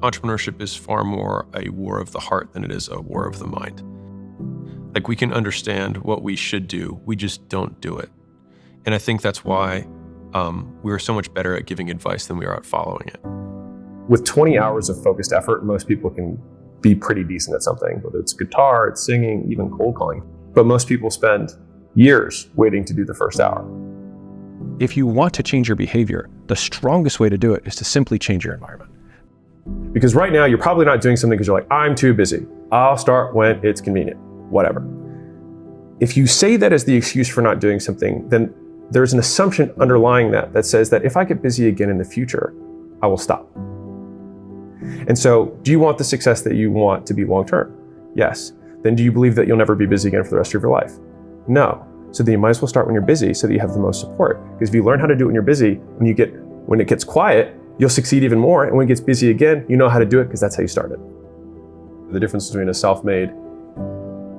entrepreneurship is far more a war of the heart than it is a war of the mind. Like, we can understand what we should do, we just don't do it. And I think that's why we're so much better at giving advice than we are at following it. With 20 hours of focused effort, most people can be pretty decent at something, whether it's guitar, it's singing, even cold calling. But most people spend years waiting to do the first hour. If you want to change your behavior, the strongest way to do it is to simply change your environment. Because right now, you're probably not doing something because you're like, I'm too busy. I'll start when it's convenient, whatever. If you say that as the excuse for not doing something, then there's an assumption underlying that says that if I get busy again in the future, I will stop. And so, do you want the success that you want to be long-term? Yes. Then do you believe that you'll never be busy again for the rest of your life? No. So then you might as well start when you're busy so that you have the most support. Because if you learn how to do it when you're busy, when it gets quiet, you'll succeed even more. And when it gets busy again, you know how to do it because that's how you started. The difference between a self-made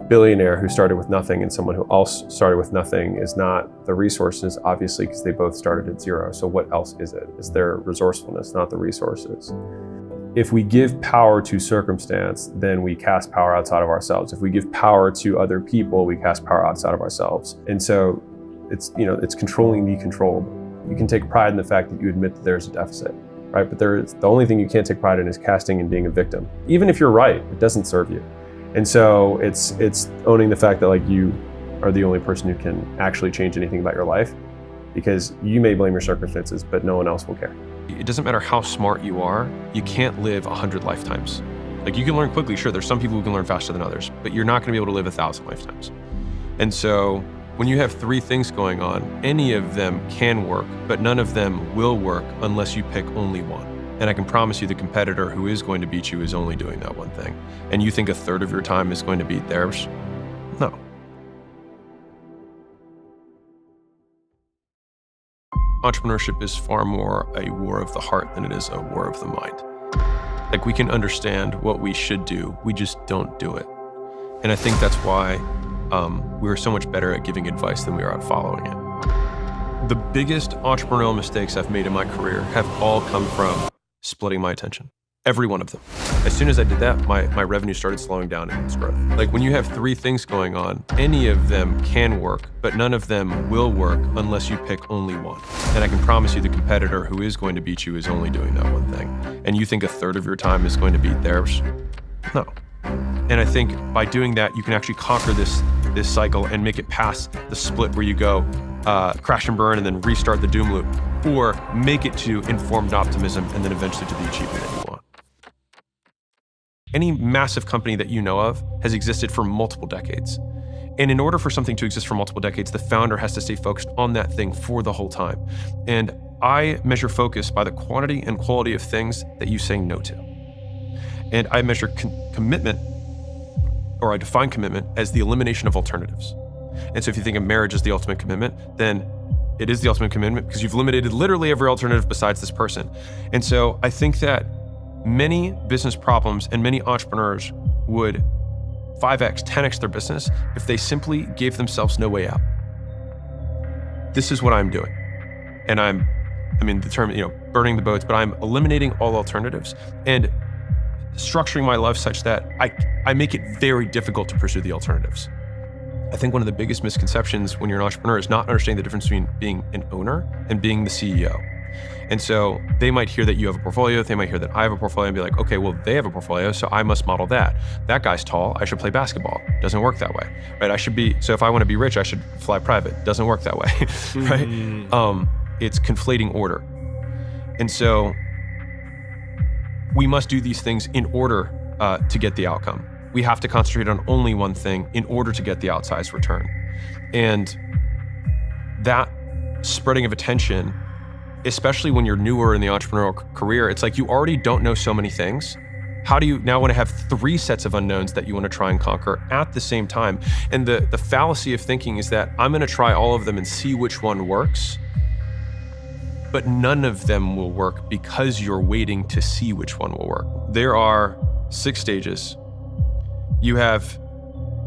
billionaire who started with nothing and someone who else started with nothing is not the resources, obviously, because they both started at zero. So what else is it? It's their resourcefulness, not the resources. If we give power to circumstance, then we cast power outside of ourselves. If we give power to other people, we cast power outside of ourselves. And so it's controlling the controlled. You can take pride in the fact that you admit that there's a deficit, right? But the only thing you can't take pride in is casting and being a victim. Even if you're right, it doesn't serve you. And so it's owning the fact that like you are the only person who can actually change anything about your life, because you may blame your circumstances, but no one else will care. It doesn't matter how smart you are, you can't live 100 lifetimes. Like, you can learn quickly, sure, there's some people who can learn faster than others, but you're not gonna be able to live 1,000 lifetimes. And so when you have 3 things going on, any of them can work, but none of them will work unless you pick only one. And I can promise you the competitor who is going to beat you is only doing that one thing. And you think 1/3 of your time is going to beat theirs? No. Entrepreneurship is far more a war of the heart than it is a war of the mind. Like, we can understand what we should do, we just don't do it. And I think that's why we're so much better at giving advice than we are at following it. The biggest entrepreneurial mistakes I've made in my career have all come from splitting my attention. Every one of them. As soon as I did that, my revenue started slowing down in its growth. Like, when you have 3 things going on, any of them can work, but none of them will work unless you pick only one. And I can promise you the competitor who is going to beat you is only doing that one thing. And you think 1/3 of your time is going to beat theirs? No. And I think by doing that, you can actually conquer this cycle and make it past the split where you go crash and burn and then restart the doom loop, or make it to informed optimism and then eventually to the achievement that you want. Any massive company that you know of has existed for multiple decades. And in order for something to exist for multiple decades, the founder has to stay focused on that thing for the whole time. And I measure focus by the quantity and quality of things that you say no to. And I measure commitment, or I define commitment as the elimination of alternatives. And so if you think of marriage as the ultimate commitment, then it is the ultimate commitment because you've eliminated literally every alternative besides this person. And so I think that many business problems and many entrepreneurs would 5x, 10x their business if they simply gave themselves no way out. This is what I'm doing. And the term, burning the boats, but I'm eliminating all alternatives and structuring my life such that I make it very difficult to pursue the alternatives. I think one of the biggest misconceptions when you're an entrepreneur is not understanding the difference between being an owner and being the CEO. And so they might hear that you have a portfolio, they might hear that I have a portfolio and be like, okay, well, they have a portfolio, so I must model that. That guy's tall, I should play basketball. Doesn't work that way, right? So if I want to be rich, I should fly private. Doesn't work that way, right? It's conflating order. And so we must do these things in order to get the outcome. We have to concentrate on only one thing in order to get the outsized return. And that spreading of attention, especially when you're newer in the entrepreneurial career, it's like you already don't know so many things. How do you now want to have 3 sets of unknowns that you want to try and conquer at the same time? And the fallacy of thinking is that I'm going to try all of them and see which one works, but none of them will work because you're waiting to see which one will work. There are 6 stages. You have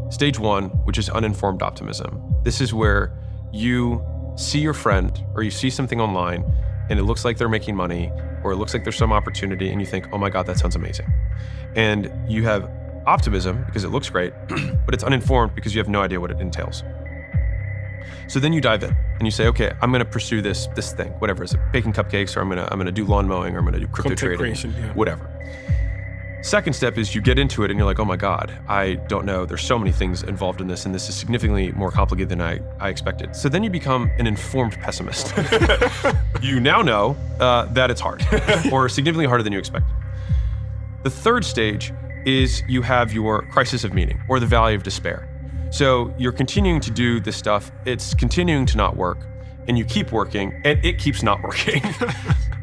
stage 1, which is uninformed optimism. This is where you see your friend or you see something online and it looks like they're making money, or it looks like there's some opportunity and you think, oh my God, that sounds amazing. And you have optimism because it looks great, but it's uninformed because you have no idea what it entails. So then you dive in and you say, okay, I'm going to pursue this thing, whatever is it, baking cupcakes, or I'm going to do lawn mowing, or I'm going to do crypto trading, creation, whatever. Second step is you get into it and you're like, oh my God, I don't know. There's so many things involved in this, and this is significantly more complicated than I expected. So then you become an informed pessimist. You now know that it's hard, or significantly harder than you expected. The third stage is you have your crisis of meaning, or the valley of despair. So you're continuing to do this stuff, it's continuing to not work, and you keep working, and it keeps not working.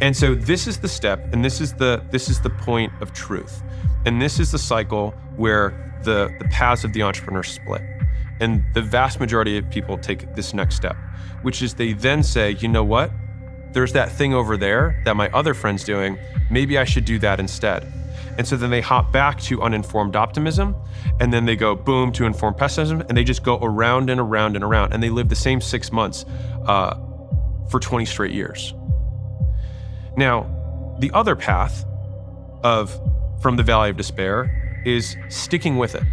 And so this is the step, and this is the point of truth. And this is the cycle where the paths of the entrepreneur split. And the vast majority of people take this next step, which is they then say, you know what? There's that thing over there that my other friend's doing. Maybe I should do that instead. And so then they hop back to uninformed optimism, and then they go boom to informed pessimism, and they just go around and around and around, and they live the same 6 months for 20 straight years. Now, the other path from the valley of despair is sticking with it.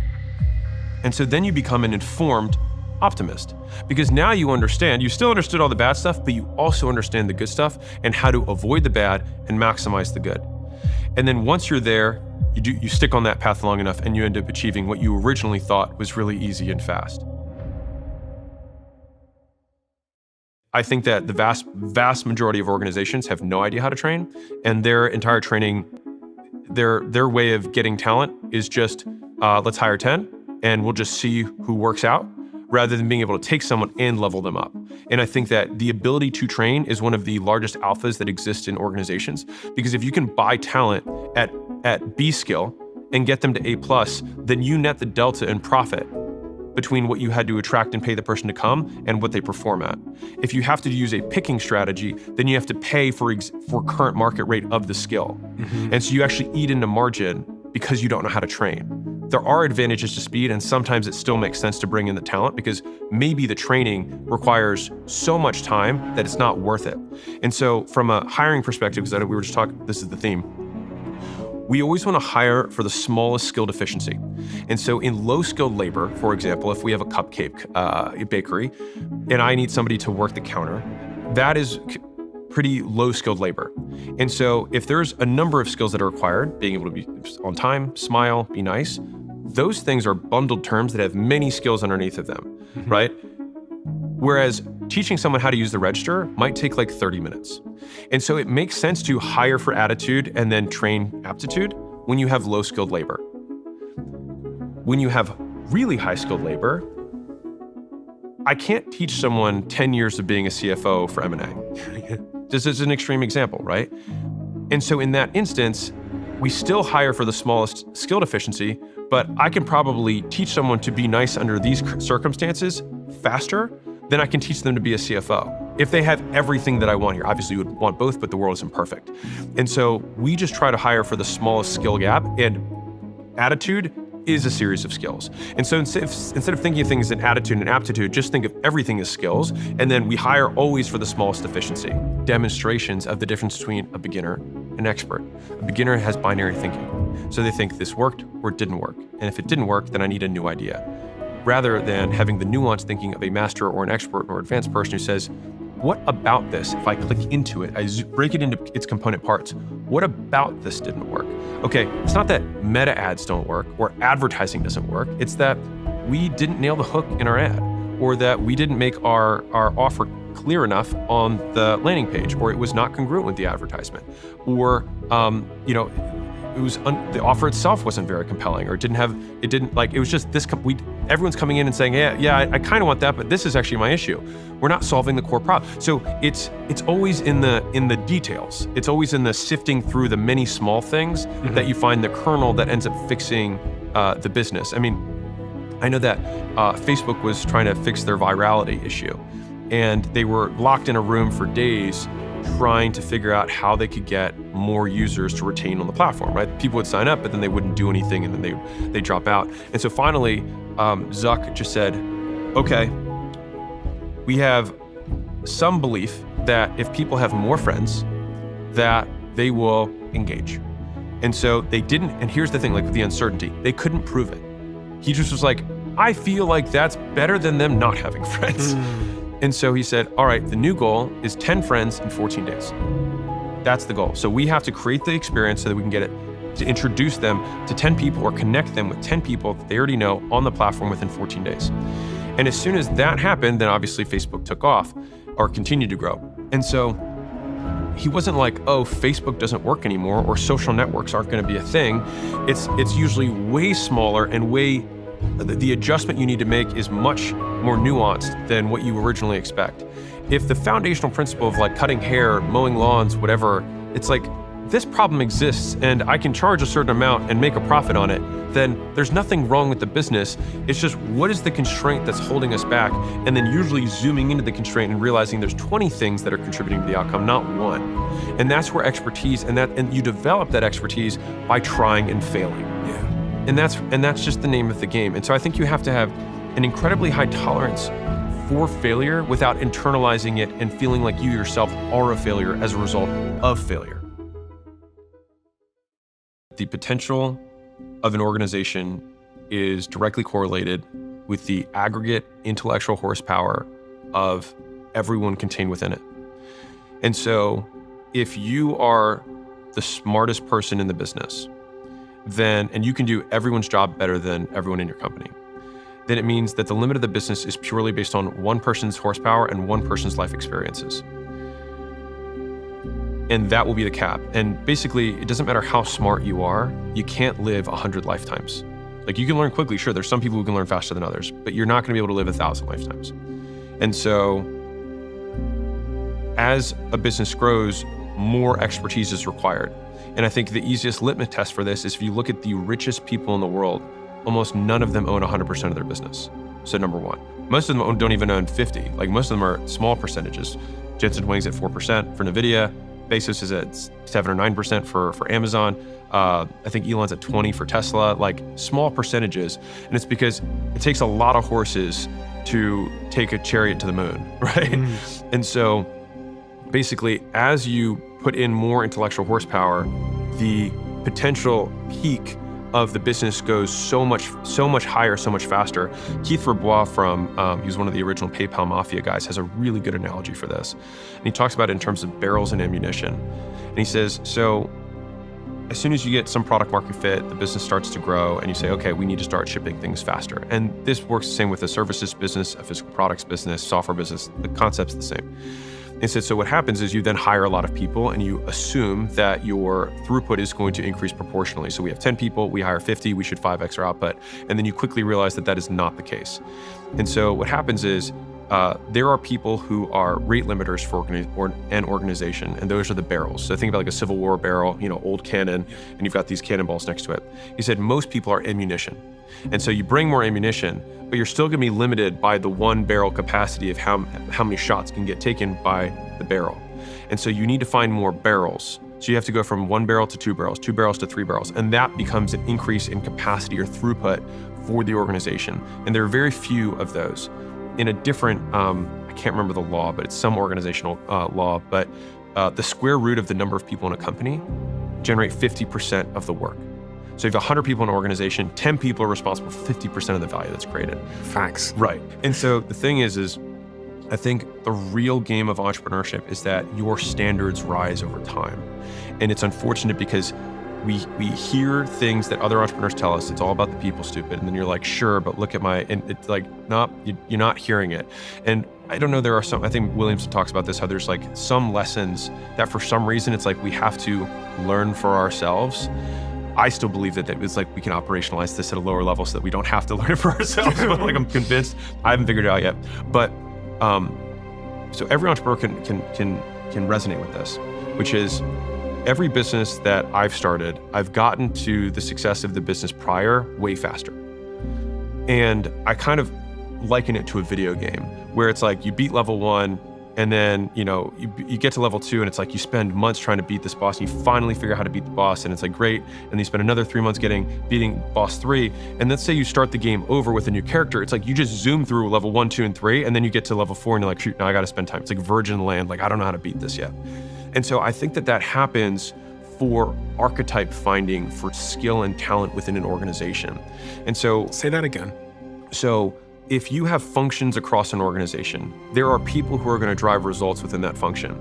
And so then you become an informed optimist, because now you understand, you still understood all the bad stuff, but you also understand the good stuff and how to avoid the bad and maximize the good. And then once you're there, you stick on that path long enough and you end up achieving what you originally thought was really easy and fast. I think that the vast majority of organizations have no idea how to train, and their entire training, their way of getting talent is just, let's hire 10 and we'll just see who works out, rather than being able to take someone and level them up. And I think that the ability to train is one of the largest alphas that exist in organizations, because if you can buy talent at B skill and get them to A+, then you net the delta in profit between what you had to attract and pay the person to come and what they perform at. If you have to use a picking strategy, then you have to pay for current market rate of the skill. Mm-hmm. And so you actually eat into margin because you don't know how to train. There are advantages to speed, and sometimes it still makes sense to bring in the talent because maybe the training requires so much time that it's not worth it. And so from a hiring perspective, because we were just talking, this is the theme, we always want to hire for the smallest skill deficiency. And so in low-skilled labor, for example, if we have a cupcake bakery and I need somebody to work the counter, that is pretty low-skilled labor. And so if there's a number of skills that are required, being able to be on time, smile, be nice, those things are bundled terms that have many skills underneath of them, mm-hmm. right? Whereas teaching someone how to use the register might take like 30 minutes. And so it makes sense to hire for attitude and then train aptitude when you have low-skilled labor. When you have really high-skilled labor, I can't teach someone 10 years of being a CFO for M&A. This is an extreme example, right? And so in that instance, we still hire for the smallest skill deficiency, but I can probably teach someone to be nice under these circumstances faster than I can teach them to be a CFO. If they have everything that I want here, obviously you would want both, but the world isn't perfect. And so we just try to hire for the smallest skill gap, and attitude is a series of skills. And so instead of thinking of things in attitude and aptitude, just think of everything as skills, and then we hire always for the smallest deficiency. Demonstrations of the difference between a beginner and an expert. A beginner has binary thinking. So they think this worked or it didn't work. And if it didn't work, then I need a new idea. Rather than having the nuanced thinking of a master or an expert or advanced person who says, what about this, if I click into it, I break it into its component parts, what about this didn't work? Okay, it's not that meta ads don't work or advertising doesn't work. It's that we didn't nail the hook in our ad, or that we didn't make our offer clear enough on the landing page, or it was not congruent with the advertisement, or it was the offer itself wasn't very compelling, or it was just this. Everyone's coming in and saying, yeah, I kind of want that, but this is actually my issue. We're not solving the core problem. So it's always in the details. It's always in the sifting through the many small things mm-hmm. that you find the kernel that ends up fixing the business. I mean, I know that Facebook was trying to fix their virality issue, and they were locked in a room for days trying to figure out how they could get more users to retain on the platform, right? People would sign up, but then they wouldn't do anything, and then they drop out. And so finally, Zuck just said, okay, we have some belief that if people have more friends, that they will engage. And so they didn't, and here's the thing, like with the uncertainty, they couldn't prove it. He just was like, I feel like that's better than them not having friends. And so he said, all right, the new goal is 10 friends in 14 days. That's the goal. So we have to create the experience so that we can get it, to introduce them to 10 people or connect them with 10 people that they already know on the platform within 14 days. And as soon as that happened, then obviously Facebook took off or continued to grow. And so he wasn't like, oh, Facebook doesn't work anymore or social networks aren't going to be a thing. It's usually way smaller and the adjustment you need to make is much more nuanced than what you originally expect. If the foundational principle of like cutting hair, mowing lawns, whatever, it's like this problem exists and I can charge a certain amount and make a profit on it, then there's nothing wrong with the business. It's just what is the constraint that's holding us back? And then usually zooming into the constraint and realizing there's 20 things that are contributing to the outcome, not one. And that's where expertise and you develop that expertise by trying and failing. Yeah. And that's just the name of the game. And so I think you have to have an incredibly high tolerance for failure without internalizing it and feeling like you yourself are a failure as a result of failure. The potential of an organization is directly correlated with the aggregate intellectual horsepower of everyone contained within it. And so if you are the smartest person in the business, and you can do everyone's job better than everyone in your company, then it means that the limit of the business is purely based on one person's horsepower and one person's life experiences. And that will be the cap. And basically, it doesn't matter how smart you are, you can't live 100 lifetimes. Like you can learn quickly, sure, there's some people who can learn faster than others, but you're not gonna be able to live 1,000 lifetimes. And so, as a business grows, more expertise is required. And I think the easiest litmus test for this is if you look at the richest people in the world, almost none of them own 100% of their business. So number one, most of them don't even own 50. Like most of them are small percentages. Jensen Huang's at 4% for NVIDIA. Bezos is at 7 or 9% for Amazon. I think Elon's at 20 for Tesla, like small percentages. And it's because it takes a lot of horses to take a chariot to the moon, right? And so basically, as you put in more intellectual horsepower, the potential peak of the business goes so much higher, so much faster. Keith Verbois he was one of the original PayPal Mafia guys, has a really good analogy for this. And he talks about it in terms of barrels and ammunition. And he says, so as soon as you get some product market fit, the business starts to grow and you say, okay, we need to start shipping things faster. And this works the same with a services business, a physical products business, software business, the concept's the same. And so what happens is you then hire a lot of people and you assume that your throughput is going to increase proportionally. So we have 10 people, we hire 50, we should 5x our output. And then you quickly realize that that is not the case. And so what happens is there are people who are rate limiters for an organization, and those are the barrels. So think about like a Civil War barrel, old cannon, and you've got these cannonballs next to it. He said most people are ammunition. And so you bring more ammunition, but you're still gonna be limited by the one barrel capacity of how many shots can get taken by the barrel. And so you need to find more barrels. So you have to go from 1 barrel to 2 barrels, 2 barrels to 3 barrels, and that becomes an increase in capacity or throughput for the organization. And there are very few of those. In a different, I can't remember the law, but it's some organizational law, but the square root of the number of people in a company generate 50% of the work. So if you have 100 people in an organization, 10 people are responsible for 50% of the value that's created. Facts. Right. And so the thing is I think the real game of entrepreneurship is that your standards rise over time. And it's unfortunate because we hear things that other entrepreneurs tell us, it's all about the people, stupid. And then you're like, sure, but look at and it's like, no, you're not hearing it. And I don't know, there are some, I think Williamson talks about this, how there's like some lessons that for some reason, it's like we have to learn for ourselves. I still believe that it's like we can operationalize this at a lower level so that we don't have to learn it for ourselves. But like I'm convinced, I haven't figured it out yet. But so every entrepreneur can resonate with this, which is every business that I've started, I've gotten to the success of the business prior way faster. And I kind of liken it to a video game where it's like you beat level 1 and then, you get to level 2 and it's like you spend months trying to beat this boss and you finally figure out how to beat the boss and it's like great. And then you spend another 3 months beating boss 3. And let's say you start the game over with a new character. It's like you just zoom through level 1, 2, and 3 and then you get to level 4 and you're like, shoot, now I got to spend time. It's like virgin land. Like, I don't know how to beat this yet. And so I think that that happens for archetype finding for skill and talent within an organization. And so Say that again. So if you have functions across an organization, there are people who are going to drive results within that function.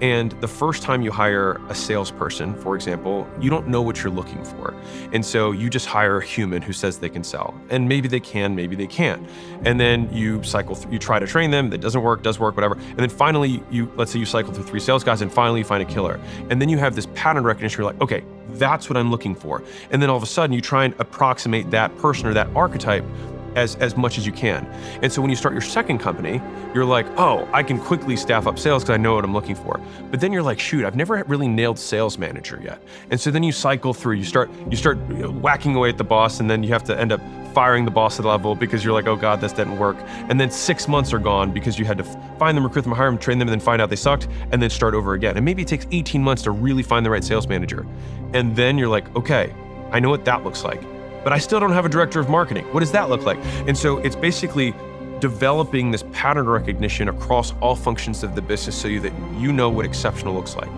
And the first time you hire a salesperson, for example, you don't know what you're looking for. And so you just hire a human who says they can sell. And maybe they can, maybe they can't. And then you cycle through, you try to train them, that doesn't work, does work, whatever. And then finally, let's say you cycle through 3 sales guys and finally you find a killer. And then you have this pattern recognition, you're like, okay, that's what I'm looking for. And then all of a sudden you try and approximate that person or that archetype as much as you can. And so when you start your second company, you're like, oh, I can quickly staff up sales because I know what I'm looking for. But then you're like, shoot, I've never really nailed sales manager yet. And so then you cycle through, you start whacking away at the boss, and then you have to end up firing the boss at the level because you're like, oh God, this didn't work. And then 6 months are gone because you had to find them, recruit them, hire them, train them, and then find out they sucked, and then start over again. And maybe it takes 18 months to really find the right sales manager. And then you're like, okay, I know what that looks like, but I still don't have a director of marketing. What does that look like? And so it's basically developing this pattern recognition across all functions of the business so that you know what exceptional looks like.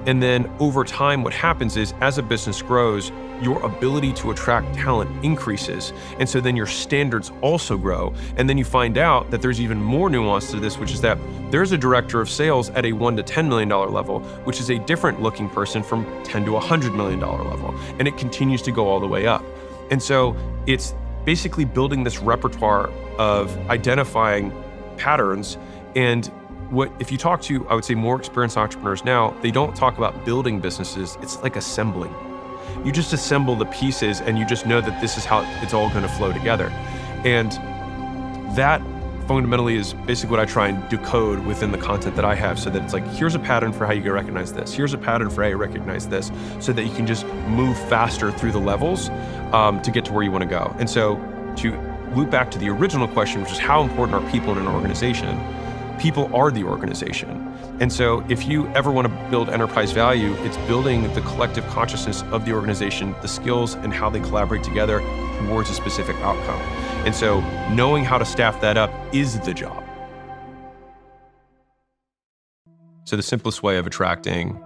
And then over time, what happens is as a business grows, your ability to attract talent increases. And so then your standards also grow. And then you find out that there's even more nuance to this, which is that there's a director of sales at a $1 to $10 million level, which is a different looking person from $10 to $100 million level. And it continues to go all the way up. And so it's basically building this repertoire of identifying patterns. And if you talk to, I would say, more experienced entrepreneurs now, they don't talk about building businesses. It's like assembling. You just assemble the pieces and you just know that this is how it's all going to flow together. And that fundamentally is basically what I try and decode within the content that I have, so that it's like, here's a pattern for how you can recognize this. Here's a pattern for how you recognize this, so that you can just move faster through the levels to get to where you want to go. And so to loop back to the original question, which is how important are people in an organization? People are the organization. And so if you ever want to build enterprise value, it's building the collective consciousness of the organization, the skills and how they collaborate together towards a specific outcome. And so knowing how to staff that up is the job. So the simplest way of attracting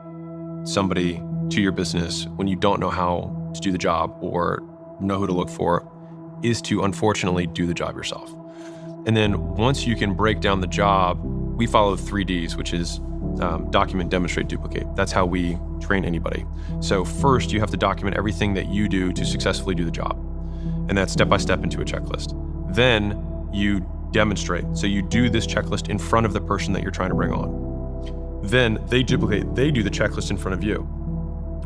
somebody to your business when you don't know how to do the job or know who to look for is to, unfortunately, do the job yourself. And then once you can break down the job, we follow 3 Ds, which is document, demonstrate, duplicate. That's how we train anybody. So first, you have to document everything that you do to successfully do the job. And that's step by step into a checklist. Then you demonstrate. So you do this checklist in front of the person that you're trying to bring on. Then they duplicate, they do the checklist in front of you.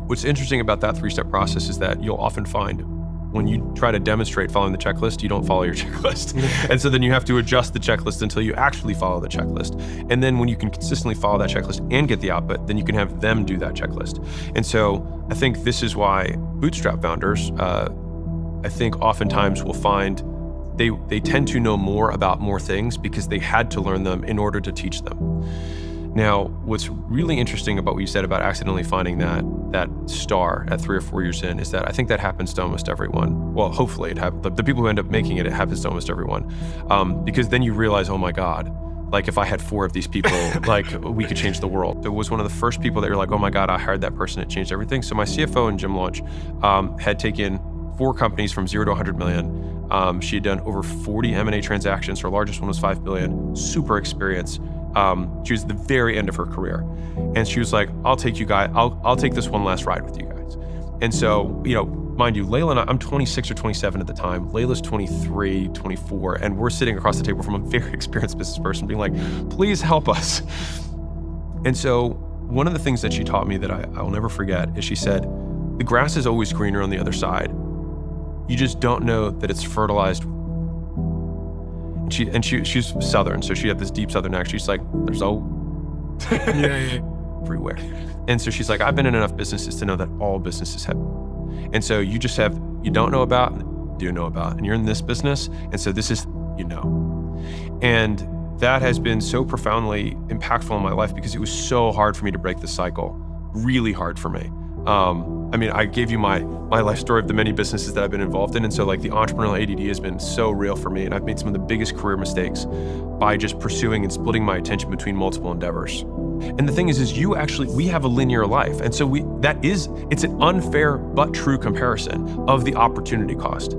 What's interesting about that 3-step process is that you'll often find when you try to demonstrate following the checklist, you don't follow your checklist. And so then you have to adjust the checklist until you actually follow the checklist. And then when you can consistently follow that checklist and get the output, then you can have them do that checklist. And so I think this is why bootstrap founders, I think oftentimes will find they tend to know more about more things because they had to learn them in order to teach them. Now, what's really interesting about what you said about accidentally finding that star at 3 or 4 years in is that I think that happens to almost everyone. Well, hopefully it happens. The people who end up making it, it happens to almost everyone. Because then you realize, oh my God, like if I had 4 of these people, like we could change the world. So it was one of the first people that you're like, oh my God, I hired that person, it changed everything. So my CFO in Gym Launch had taken 4 companies from 0 to 100 million. She had done over 40 M&A transactions. Her largest one was 5 billion, super experienced. She was at the very end of her career. And she was like, I'll take you guys, I'll take this one last ride with you guys. And so, you know, mind you, Layla and I'm 26 or 27 at the time. Layla's 23, 24, and we're sitting across the table from a very experienced business person being like, please help us. And so one of the things that she taught me that I'll never forget is she said, the grass is always greener on the other side. You just don't know that it's fertilized. She's Southern, so she had this deep Southern accent. She's like, there's everywhere. And so she's like, I've been in enough businesses to know that all businesses have. And so you don't know about, do know about, and you're in this business. And so this is, you know. And that has been so profoundly impactful in my life because it was so hard for me to break the cycle, really hard for me. I mean, I gave you my life story of the many businesses that I've been involved in. And so like the entrepreneurial ADD has been so real for me. And I've made some of the biggest career mistakes by just pursuing and splitting my attention between multiple endeavors. And the thing is we have a linear life. And so it's an unfair but true comparison of the opportunity cost.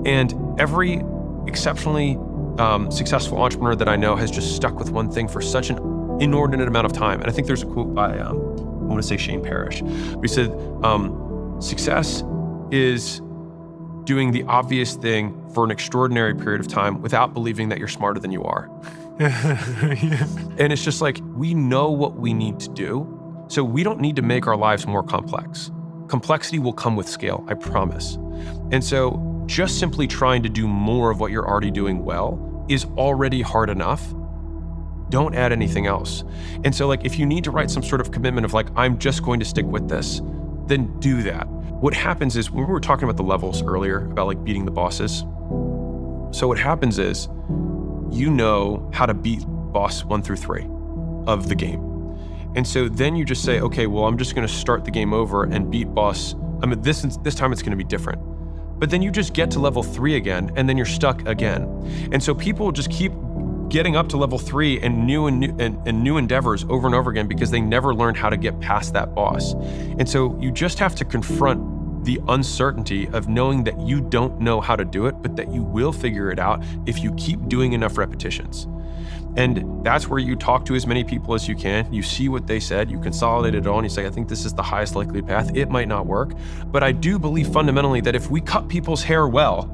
And every exceptionally successful entrepreneur that I know has just stuck with one thing for such an inordinate amount of time. And I think there's a quote by, I want to say Shane Parrish. He said, success is doing the obvious thing for an extraordinary period of time without believing that you're smarter than you are. Yeah. And it's just like, we know what we need to do, so we don't need to make our lives more complex. Complexity will come with scale, I promise. And so just simply trying to do more of what you're already doing well is already hard enough. Don't add anything else. And so like, if you need to write some sort of commitment of like, I'm just going to stick with this, then do that. What happens is, when we were talking about the levels earlier, about like beating the bosses. So what happens is, you know how to beat boss 1 through 3 of the game. And so then you just say, okay, well, I'm just gonna start the game over and beat boss. This time it's gonna be different. But then you just get to level 3 again, and then you're stuck again. And so people just keep getting up to level 3 and new endeavors over and over again because they never learned how to get past that boss. And so you just have to confront the uncertainty of knowing that you don't know how to do it, but that you will figure it out if you keep doing enough repetitions. And that's where you talk to as many people as you can. You see what they said, you consolidate it all, and you say, I think this is the highest likely path. It might not work, but I do believe fundamentally that if we cut people's hair well,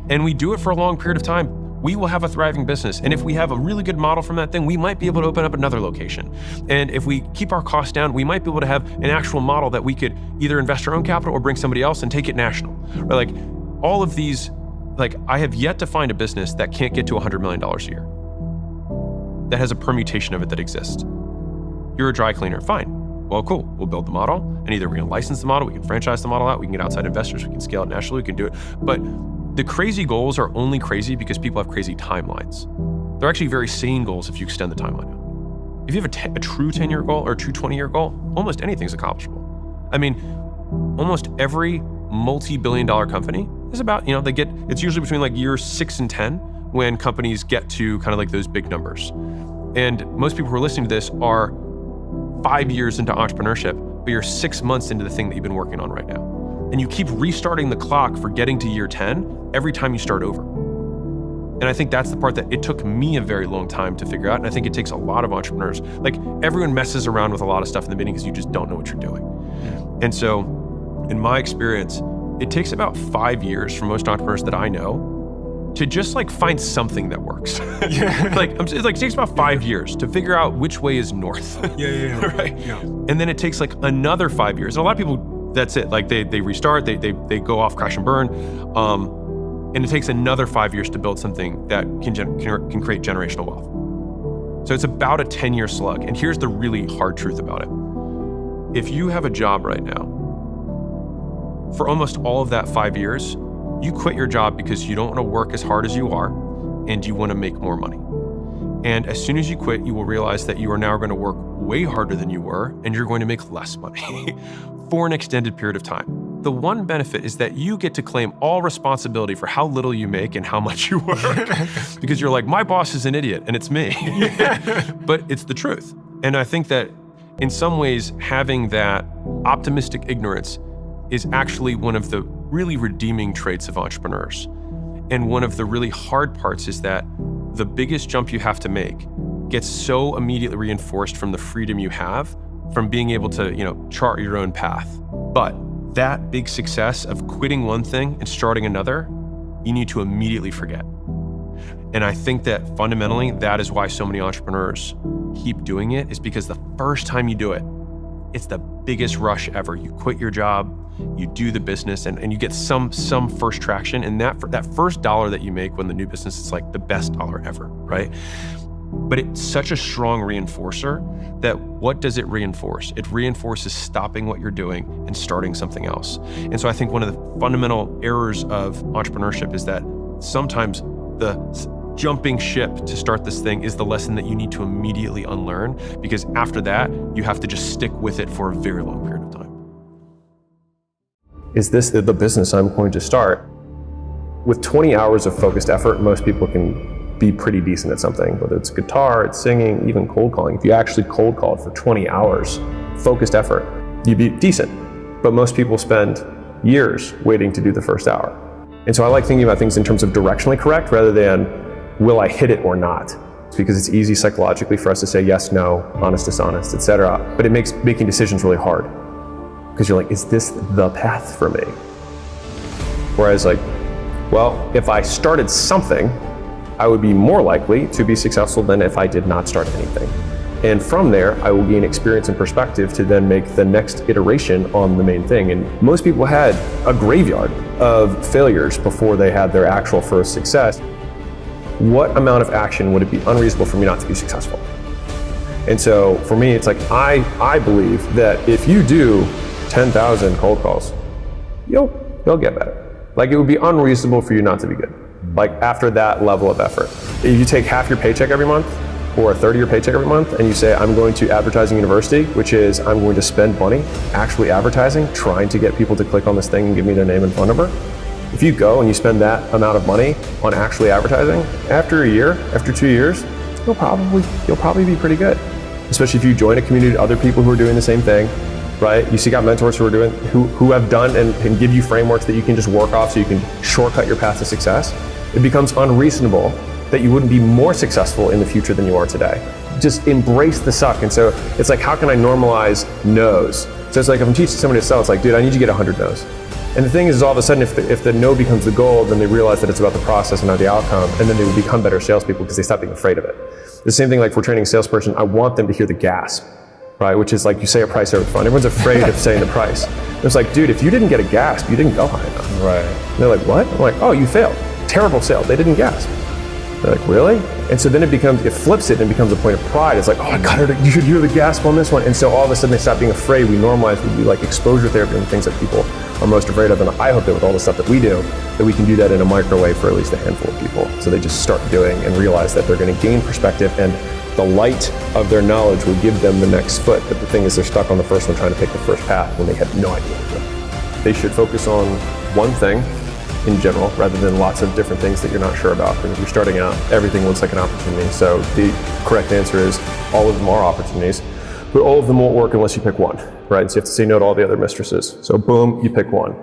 and we do it for a long period of time, we will have a thriving business. And if we have a really good model from that thing, we might be able to open up another location. And if we keep our costs down, we might be able to have an actual model that we could either invest our own capital or bring somebody else and take it national. Or like all of these, like I have yet to find a business that can't get to $100 million a year, that has a permutation of it that exists. You're a dry cleaner, fine. Well, cool, we'll build the model, and either we're gonna license the model, we can franchise the model out, we can get outside investors, we can scale it nationally, we can do it. But the crazy goals are only crazy because people have crazy timelines. They're actually very sane goals if you extend the timeline out. If you have a true 10-year goal or a true 20-year goal, almost anything's accomplishable. I mean, almost every multi-billion-dollar company is about, it's usually between like years 6 and 10 when companies get to kind of like those big numbers. And most people who are listening to this are 5 years into entrepreneurship, but you're 6 months into the thing that you've been working on right now. And you keep restarting the clock for getting to year 10 every time you start over. And I think that's the part that it took me a very long time to figure out. And I think it takes a lot of entrepreneurs. Like everyone messes around with a lot of stuff in the beginning because you just don't know what you're doing. And so in my experience, it takes about 5 years for most entrepreneurs that I know to just like find something that works. Yeah. It takes about 5 years to figure out which way is north. Yeah. Right? Yeah. And then it takes like another 5 years. And a lot of people, that's it. Like they restart, they go off, crash and burn. And it takes another 5 years to build something that can create generational wealth. So it's about a 10-year slug. And here's the really hard truth about it. If you have a job right now, for almost all of that 5 years, you quit your job because you don't want to work as hard as you are and you want to make more money. And as soon as you quit, you will realize that you are now going to work way harder than you were and you're going to make less money for an extended period of time. The one benefit is that you get to claim all responsibility for how little you make and how much you work because you're like, my boss is an idiot and it's me. But it's the truth. And I think that in some ways, having that optimistic ignorance is actually one of the really redeeming traits of entrepreneurs. And one of the really hard parts is that the biggest jump you have to make gets so immediately reinforced from the freedom you have from being able to, chart your own path. But that big success of quitting one thing and starting another, you need to immediately forget. And I think that fundamentally, that is why so many entrepreneurs keep doing it, is because the first time you do it, it's the biggest rush ever. You quit your job, you do the business, and you get some first traction. And that first dollar that you make when the new business is like the best dollar ever, right? But it's such a strong reinforcer that what does it reinforce? It reinforces stopping what you're doing and starting something else. And so I think one of the fundamental errors of entrepreneurship is that sometimes the jumping ship to start this thing is the lesson that you need to immediately unlearn, because after that, you have to just stick with it for a very long period of time. Is this the business I'm going to start? With 20 hours of focused effort, most people can be pretty decent at something, whether it's guitar, it's singing, even cold calling. If you actually cold called for 20 hours, focused effort, you'd be decent. But most people spend years waiting to do the first hour. And so I like thinking about things in terms of directionally correct rather than will I hit it or not? Because it's easy psychologically for us to say yes, no, honest, dishonest, etc. But it makes making decisions really hard. Because you're like, is this the path for me? Whereas like, well, if I started something, I would be more likely to be successful than if I did not start anything. And from there, I will gain experience and perspective to then make the next iteration on the main thing. And most people had a graveyard of failures before they had their actual first success. What amount of action would it be unreasonable for me not to be successful? And so for me, it's like, I believe that if you do 10,000 cold calls, you'll get better. Like, it would be unreasonable for you not to be good. Like, after that level of effort. If you take half your paycheck every month, or a third of your paycheck every month, and you say, I'm going to advertising university, which is I'm going to spend money actually advertising, trying to get people to click on this thing and give me their name and phone number. If you go and you spend that amount of money on actually advertising, after a year, after 2 years, you'll probably be pretty good. Especially if you join a community of other people who are doing the same thing, right? You see, got mentors who have done and can give you frameworks that you can just work off so you can shortcut your path to success. It becomes unreasonable that you wouldn't be more successful in the future than you are today. Just embrace the suck. And so it's like, how can I normalize no's? So it's like, if I'm teaching somebody to sell, it's like, dude, I need you to get 100 no's. And the thing is, all of a sudden, if the no becomes the goal, then they realize that it's about the process and not the outcome, and then they will become better salespeople because they stop being afraid of it. The same thing, like, for training a salesperson, I want them to hear the gasp, right? Which is like, you say a price over the phone. Everyone's afraid of saying the price. It's like, dude, if you didn't get a gasp, you didn't go high enough. Right. And they're like, what? I'm like, oh, you failed. Terrible sale. They didn't gasp. They're like, really? And so then it flips it and becomes a point of pride. It's like, oh, I got her, you should hear the gasp on this one. And so all of a sudden they stop being afraid. We normalize, we do like exposure therapy and things that people are most afraid of. And I hope that with all the stuff that we do, that we can do that in a microwave for at least a handful of people. So they just start doing and realize that they're going to gain perspective, and the light of their knowledge will give them the next foot. But the thing is, they're stuck on the first one trying to take the first path when they have no idea what to do. They should focus on one thing in general, rather than lots of different things that you're not sure about. Because if you're starting out, everything looks like an opportunity. So the correct answer is all of them are opportunities, but all of them won't work unless you pick one, right? So you have to say no to all the other mistresses. So boom, you pick one.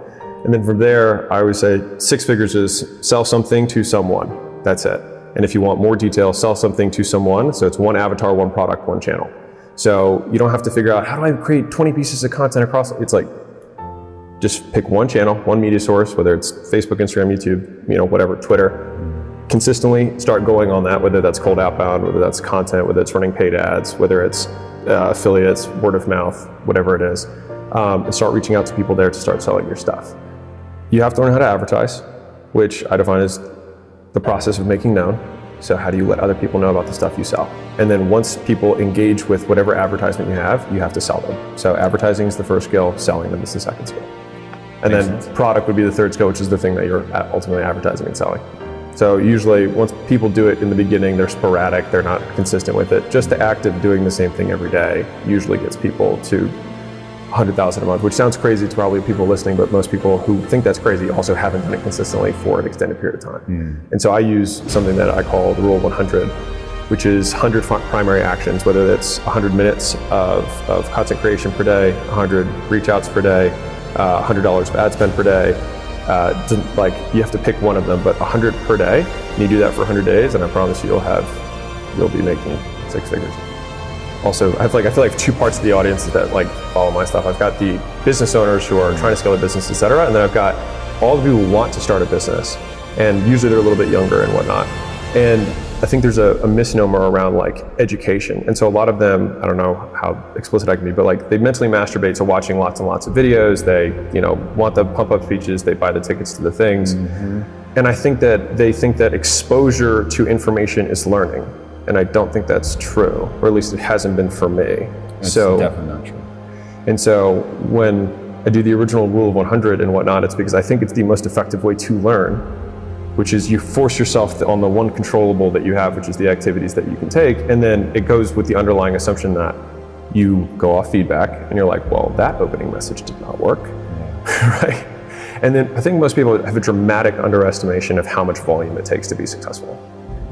And then from there, I always say 6 figures is sell something to someone. That's it. And if you want more detail, sell something to someone. So it's one avatar, one product, one channel. So you don't have to figure out, how do I create 20 pieces of content across? It's like, just pick one channel, one media source, whether it's Facebook, Instagram, YouTube, whatever, Twitter. Consistently start going on that, whether that's cold outbound, whether that's content, whether it's running paid ads, whether it's affiliates, word of mouth, whatever it is, and start reaching out to people there to start selling your stuff. You have to learn how to advertise, which I define as the process of making known. So how do you let other people know about the stuff you sell? And then once people engage with whatever advertisement you have to sell them. So advertising is the first skill, selling them is the second skill. And then product would be the third skill, which is the thing that you're ultimately advertising and selling. So usually once people do it in the beginning, they're sporadic, they're not consistent with it. Just the act of doing the same thing every day usually gets people to 100,000 a month, which sounds crazy to probably people listening, but most people who think that's crazy also haven't done it consistently for an extended period of time. And so I use something that I call the rule of 100, which is 100 primary actions, whether that's 100 minutes of content creation per day, 100 reach outs per day, $100 of ad spend per day. Like, you have to pick one of them, but 100 per day, and you do that for 100 days, and I promise you'll be making 6 figures. Also, I feel like 2 parts of the audience that like follow my stuff. I've got the business owners who are trying to scale their business, etc., and then I've got all the people who want to start a business, and usually they're a little bit younger and whatnot. And I think there's a misnomer around like education. And so a lot of them, I don't know how explicit I can be, but like they mentally masturbate to watching lots and lots of videos. They, want the pump up speeches, they buy the tickets to the things. And I think that they think that exposure to information is learning. And I don't think that's true, or at least it hasn't been for me. That's definitely not true. And so when I do the original rule of 100 and whatnot, it's because I think it's the most effective way to learn, which is you force yourself on the one controllable that you have, which is the activities that you can take. And then it goes with the underlying assumption that you go off feedback and you're like, well, that opening message did not work, right? And then I think most people have a dramatic underestimation of how much volume it takes to be successful.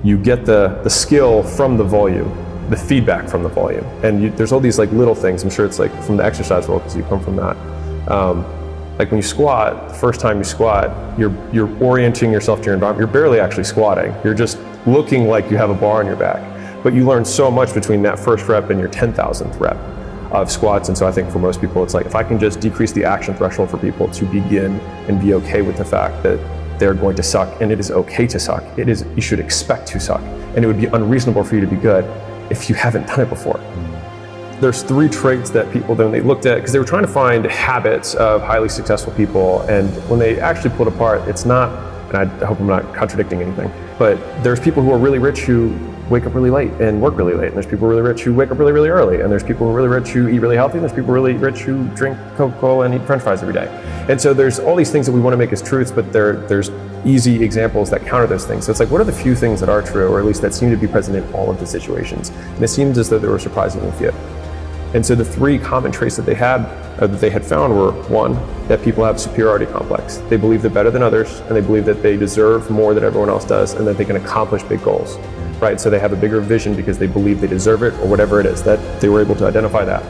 You get the skill from the volume, the feedback from the volume. And there's all these like little things. I'm sure it's like from the exercise world, because you come from that. Like when you squat, the first time you squat, you're orienting yourself to your environment. You're barely actually squatting. You're just looking like you have a bar on your back. But you learn so much between that first rep and your 10,000th rep of squats. And so I think for most people, it's like, if I can just decrease the action threshold for people to begin and be okay with the fact that they're going to suck, and it is okay to suck. You should expect to suck. And it would be unreasonable for you to be good if you haven't done it before. There's 3 traits that people, then they looked at, because they were trying to find habits of highly successful people. And when they actually pulled apart, it's not, and I hope I'm not contradicting anything, but there's people who are really rich who wake up really late and work really late. And there's people really rich who wake up really, really early. And there's people who are really rich who eat really healthy. And there's people really rich who drink Coca-Cola and eat French fries every day. And so there's all these things that we want to make as truths, but there's easy examples that counter those things. So it's like, what are the few things that are true, or at least that seem to be present in all of the situations? And it seems as though there were surprisingly few. And so the 3 common traits that they had found were, 1, that people have superiority complex. They believe they're better than others, and they believe that they deserve more than everyone else does, and that they can accomplish big goals, right? So they have a bigger vision because they believe they deserve it, or whatever it is, that they were able to identify that.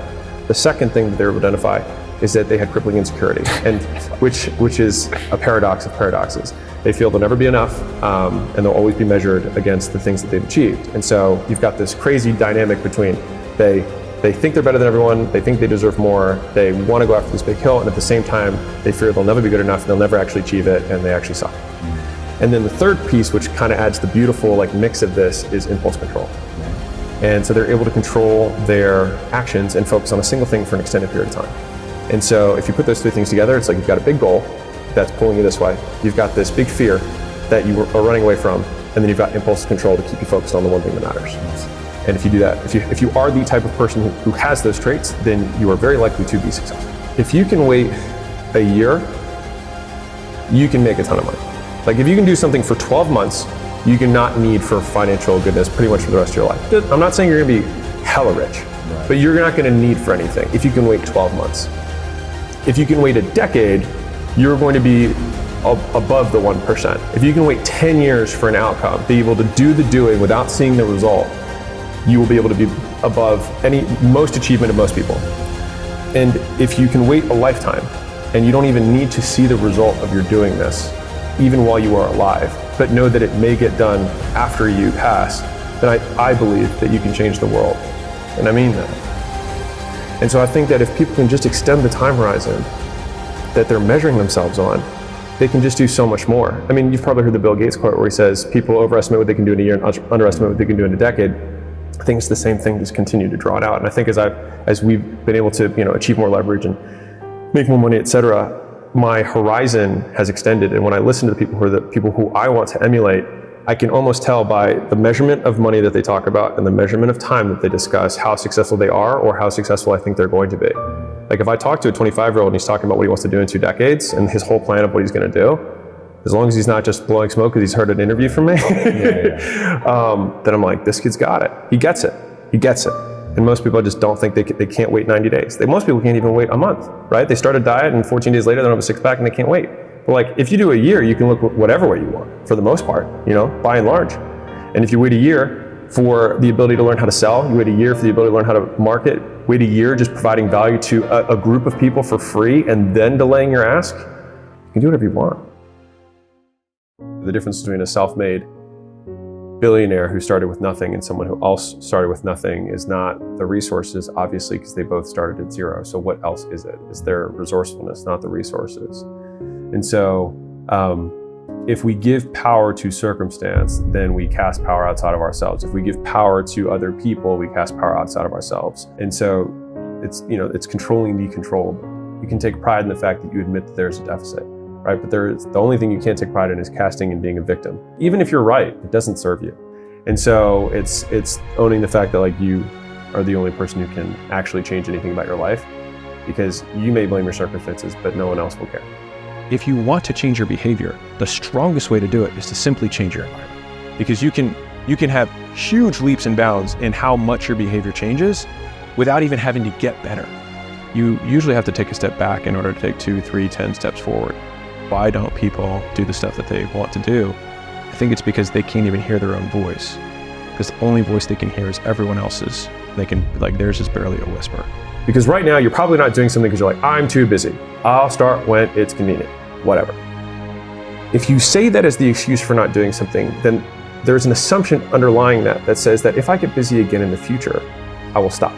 The second thing that they were able to identify is that they had crippling insecurity, and which is a paradox of paradoxes. They feel they'll never be enough, and they'll always be measured against the things that they've achieved. And so you've got this crazy dynamic between they think they're better than everyone, they think they deserve more, they want to go after this big hill, and at the same time, they fear they'll never be good enough, and they'll never actually achieve it, and they actually suck. And then the third piece, which kind of adds the beautiful like mix of this, is impulse control. And so they're able to control their actions and focus on a single thing for an extended period of time. And so if you put those 3 things together, it's like you've got a big goal that's pulling you this way, you've got this big fear that you are running away from, and then you've got impulse control to keep you focused on the one thing that matters. And if you do that, if you are the type of person who has those traits, then you are very likely to be successful. If you can wait a year, you can make a ton of money. Like if you can do something for 12 months, you can not need for financial goodness pretty much for the rest of your life. I'm not saying you're gonna be hella rich, but you're not gonna need for anything if you can wait 12 months. If you can wait a decade, you're going to be above the 1%. If you can wait 10 years for an outcome, be able to do the doing without seeing the result, you will be able to be above most achievement of most people. And if you can wait a lifetime and you don't even need to see the result of your doing this, even while you are alive, but know that it may get done after you pass, then I believe that you can change the world. And I mean that. And so I think that if people can just extend the time horizon that they're measuring themselves on, they can just do so much more. I mean, you've probably heard the Bill Gates quote where he says, people overestimate what they can do in a year and underestimate what they can do in a decade. I think it's the same thing, just continue to draw it out. And I think as we've been able to achieve more leverage and make more money, et cetera, my horizon has extended. And when I listen to the people who I want to emulate, I can almost tell by the measurement of money that they talk about and the measurement of time that they discuss how successful they are or how successful I think they're going to be. Like if I talk to a 25-year-old and he's talking about what he wants to do in 2 decades and his whole plan of what he's going to do, as long as he's not just blowing smoke because he's heard an interview from me, then I'm like, this kid's got it. He gets it. And most people just don't think they can't wait 90 days. Most people can't even wait a month, right? They start a diet and 14 days later they don't have a 6-pack and they can't wait. But like if you do a year, you can look whatever way you want for the most part, by and large. And if you wait a year for the ability to learn how to sell, you wait a year for the ability to learn how to market, wait a year just providing value to a group of people for free and then delaying your ask, you can do whatever you want. The difference between a self-made billionaire who started with nothing and someone who else started with nothing is not the resources, obviously, because they both started at zero. So what else is it? It's their resourcefulness, not the resources. And so if we give power to circumstance, then we cast power outside of ourselves. If we give power to other people, we cast power outside of ourselves. And so it's controlling the controllable. You can take pride in the fact that you admit that there's a deficit. Right? But the only thing you can't take pride in is casting and being a victim. Even if you're right, it doesn't serve you. And so it's owning the fact that like you are the only person who can actually change anything about your life, because you may blame your circumstances, but no one else will care. If you want to change your behavior, the strongest way to do it is to simply change your environment. Because you can have huge leaps and bounds in how much your behavior changes without even having to get better. You usually have to take a step back in order to take 2, 3, 10 steps forward. Why don't people do the stuff that they want to do? I think it's because they can't even hear their own voice. Because the only voice they can hear is everyone else's. Theirs is barely a whisper. Because right now, you're probably not doing something because you're like, I'm too busy. I'll start when it's convenient, whatever. If you say that as the excuse for not doing something, then there's an assumption underlying that says that if I get busy again in the future, I will stop.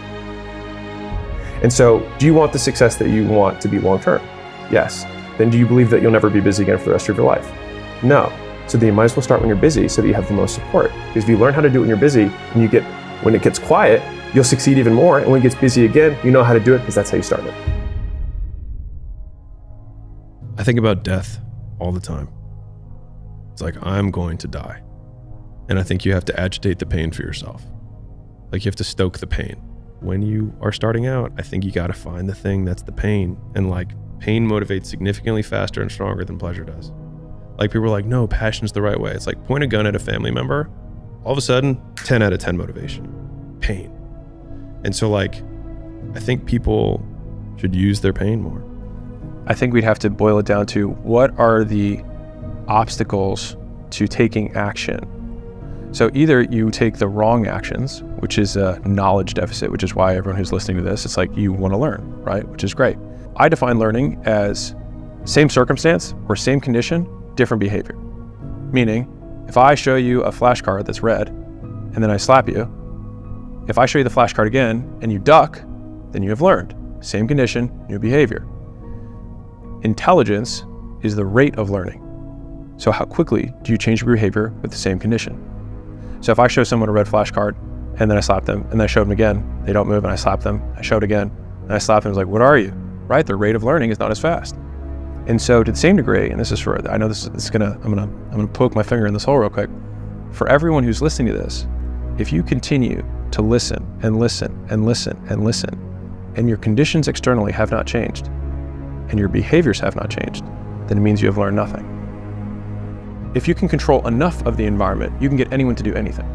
And so, do you want the success that you want to be long-term? Yes. Then do you believe that you'll never be busy again for the rest of your life? No. So then you might as well start when you're busy so that you have the most support. Because if you learn how to do it when you're busy, when it gets quiet, you'll succeed even more. And when it gets busy again, you know how to do it because that's how you started. I think about death all the time. It's like, I'm going to die. And I think you have to agitate the pain for yourself. Like, you have to stoke the pain. When you are starting out, I think you got to find the thing that's the pain. And like, pain motivates significantly faster and stronger than pleasure does. Like, people are like, no, passion's the right way. It's like, point a gun at a family member, all of a sudden, 10 out of 10 motivation, pain. And so like, I think people should use their pain more. I think we'd have to boil it down to what are the obstacles to taking action. So either you take the wrong actions, which is a knowledge deficit, which is why everyone who's listening to this, it's like you want to learn, right? Which is great. I define learning as same circumstance or same condition, different behavior. Meaning, if I show you a flashcard that's red and then I slap you, if I show you the flashcard again and you duck, then you have learned. Same condition, new behavior. Intelligence is the rate of learning. So how quickly do you change your behavior with the same condition? So if I show someone a red flashcard and then I slap them and then I show them again, they don't move and I slap them, I show it again, and I slap them, it's like, what are you? Right? Their rate of learning is not as fast. And so to the same degree, and this is for, I know this is I'm gonna poke my finger in this hole real quick. For everyone who's listening to this, if you continue to listen and listen and listen and listen, and your conditions externally have not changed, and your behaviors have not changed, then it means you have learned nothing. If you can control enough of the environment, you can get anyone to do anything.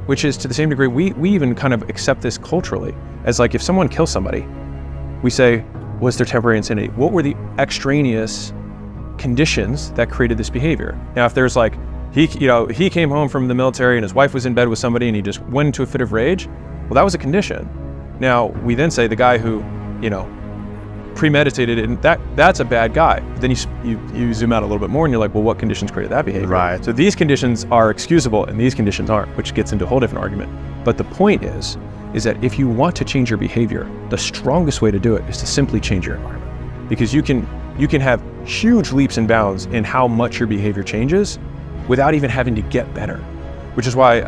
Which is, to the same degree, we even kind of accept this culturally as like, if someone kills somebody, we say, was there temporary insanity? What were the extraneous conditions that created this behavior? Now, if there's like, he came home from the military and his wife was in bed with somebody and he just went into a fit of rage, well, that was a condition. Now, we then say the guy who, premeditated it, and that's a bad guy. But then you zoom out a little bit more and you're like, well, what conditions created that behavior? Right. So these conditions are excusable and these conditions aren't, which gets into a whole different argument. But the point is that if you want to change your behavior, the strongest way to do it is to simply change your environment. Because you can have huge leaps and bounds in how much your behavior changes without even having to get better. Which is why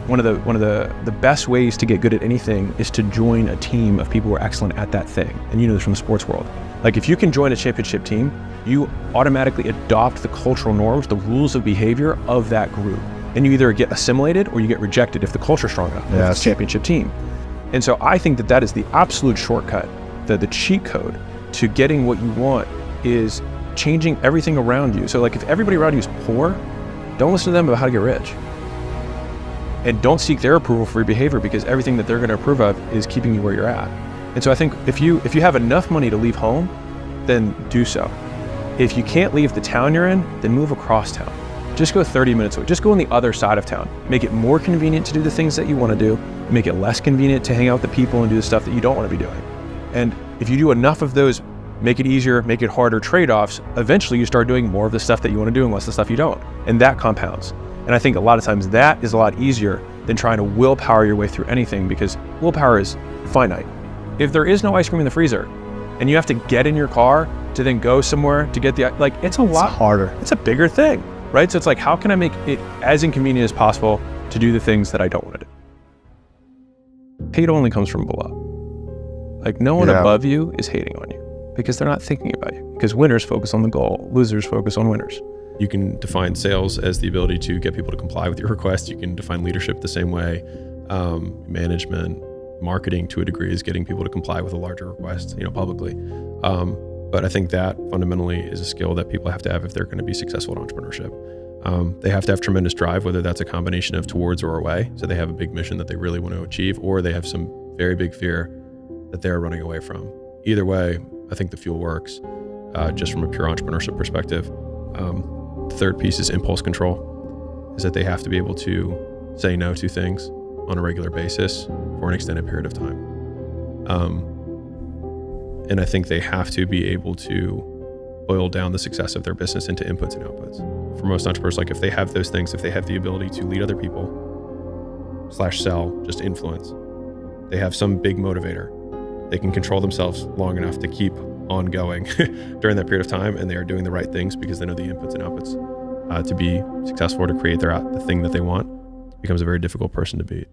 one of the best ways to get good at anything is to join a team of people who are excellent at that thing. And you know this from the sports world. Like, if you can join a championship team, you automatically adopt the cultural norms, the rules of behavior of that group. And you either get assimilated or you get rejected if the culture's strong enough, if it's a championship team. And so I think that is the absolute shortcut, the cheat code to getting what you want is changing everything around you. So like, if everybody around you is poor, don't listen to them about how to get rich. And don't seek their approval for your behavior, because everything that they're going to approve of is keeping you where you're at. And so I think if you have enough money to leave home, then do so. If you can't leave the town you're in, then move across town. Just go 30 minutes away. Just go on the other side of town. Make it more convenient to do the things that you want to do. Make it less convenient to hang out with the people and do the stuff that you don't want to be doing. And if you do enough of those, make it easier, make it harder trade-offs, eventually you start doing more of the stuff that you want to do and less the stuff you don't. And that compounds. And I think a lot of times that is a lot easier than trying to willpower your way through anything, because willpower is finite. If there is no ice cream in the freezer and you have to get in your car to then go somewhere to get it's a lot harder. It's a bigger thing, right? So it's like, how can I make it as inconvenient as possible to do the things that I don't want to do? Hate only comes from below. Like, no one above you is hating on you because they're not thinking about you, because winners focus on the goal, losers focus on winners. You can define sales as the ability to get people to comply with your requests. You can define leadership the same way. Management, marketing to a degree is getting people to comply with a larger request, publicly. But I think that fundamentally is a skill that people have to have if they're going to be successful in entrepreneurship. They have to have tremendous drive, whether that's a combination of towards or away. So they have a big mission that they really want to achieve, or they have some very big fear that they're running away from. Either way, I think the fuel works, just from a pure entrepreneurship perspective. The third piece is impulse control. is that they have to be able to say no to things on a regular basis for an extended period of time. And I think they have to be able to boil down the success of their business into inputs and outputs. For most entrepreneurs, like if they have those things, if they have the ability to lead other people / sell, just influence, they have some big motivator, they can control themselves long enough to keep on going during that period of time, and they are doing the right things because they know the inputs and outputs to be successful, to create the thing that they want, becomes a very difficult person to beat.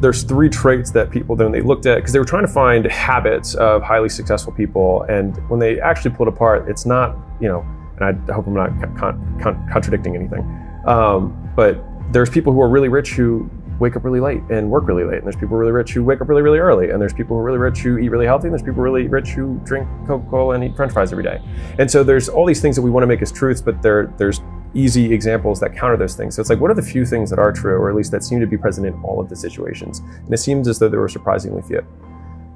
There's 3 traits that people, then they looked at, because they were trying to find habits of highly successful people, and when they actually pulled apart, it's not, and I hope I'm not contradicting anything, but there's people who are really rich who wake up really late and work really late, and there's people really rich who wake up really, really early, and there's people who are really rich who eat really healthy, and there's people really rich who drink Coca-Cola and eat French fries every day. And so there's all these things that we want to make as truths, but there's easy examples that counter those things. So it's like, what are the few things that are true, or at least that seem to be present in all of the situations? And it seems as though there were surprisingly few.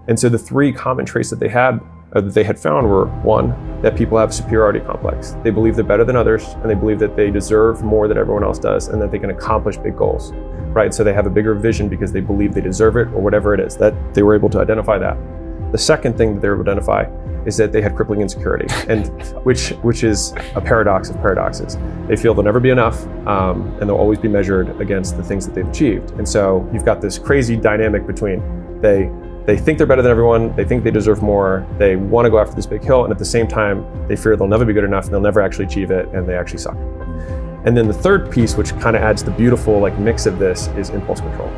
And so the 3 common traits that they had found were, 1, that people have a superiority complex. They believe they're better than others, and they believe that they deserve more than everyone else does, and that they can accomplish big goals, right? So they have a bigger vision because they believe they deserve it, or whatever it is, that they were able to identify that. The second thing that they were able to identify is that they had crippling insecurity, and which is a paradox of paradoxes. They feel they'll never be enough, and they'll always be measured against the things that they've achieved. And so you've got this crazy dynamic between they think they're better than everyone, they think they deserve more, they want to go after this big hill, and at the same time, they fear they'll never be good enough, and they'll never actually achieve it, and they actually suck. And then the third piece, which kind of adds the beautiful mix of this, is impulse control.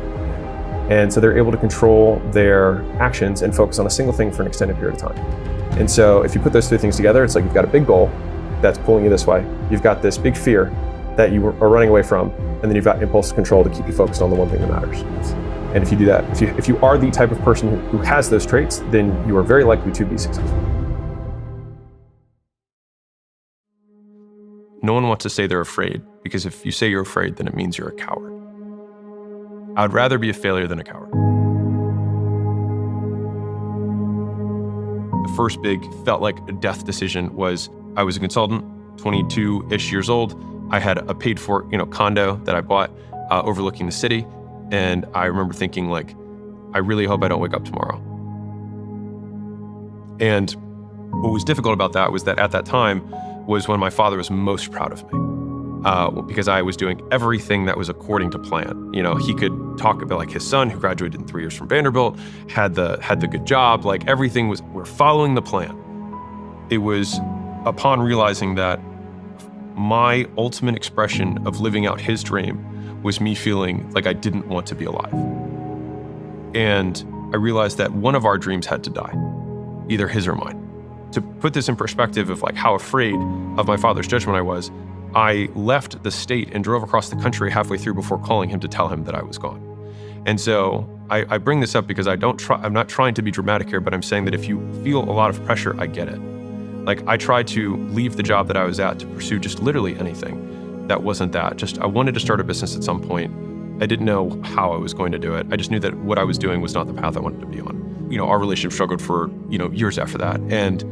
And so they're able to control their actions and focus on a single thing for an extended period of time. And so if you put those 3 things together, it's like you've got a big goal that's pulling you this way, you've got this big fear that you are running away from, and then you've got impulse control to keep you focused on the one thing that matters. And if you do that, if you are the type of person who has those traits, then you are very likely to be successful. No one wants to say they're afraid, because if you say you're afraid, then it means you're a coward. I'd rather be a failure than a coward. The first big, felt like a death decision was, I was a consultant, 22-ish years old. I had a paid for, condo that I bought overlooking the city. And I remember thinking, I really hope I don't wake up tomorrow. And what was difficult about that was that at that time was when my father was most proud of me, because I was doing everything that was according to plan. He could talk about his son, who graduated in 3 years from Vanderbilt, had the good job, everything was, we're following the plan. It was upon realizing that my ultimate expression of living out his dream was me feeling like I didn't want to be alive. And I realized that one of our dreams had to die, either his or mine. To put this in perspective of how afraid of my father's judgment I was, I left the state and drove across the country halfway through before calling him to tell him that I was gone. And so I bring this up because I'm not trying to be dramatic here, but I'm saying that if you feel a lot of pressure, I get it. I tried to leave the job that I was at to pursue just literally anything that wasn't that. I wanted to start a business at some point. I didn't know how I was going to do it. I just knew that what I was doing was not the path I wanted to be on. Our relationship struggled for, years after that. And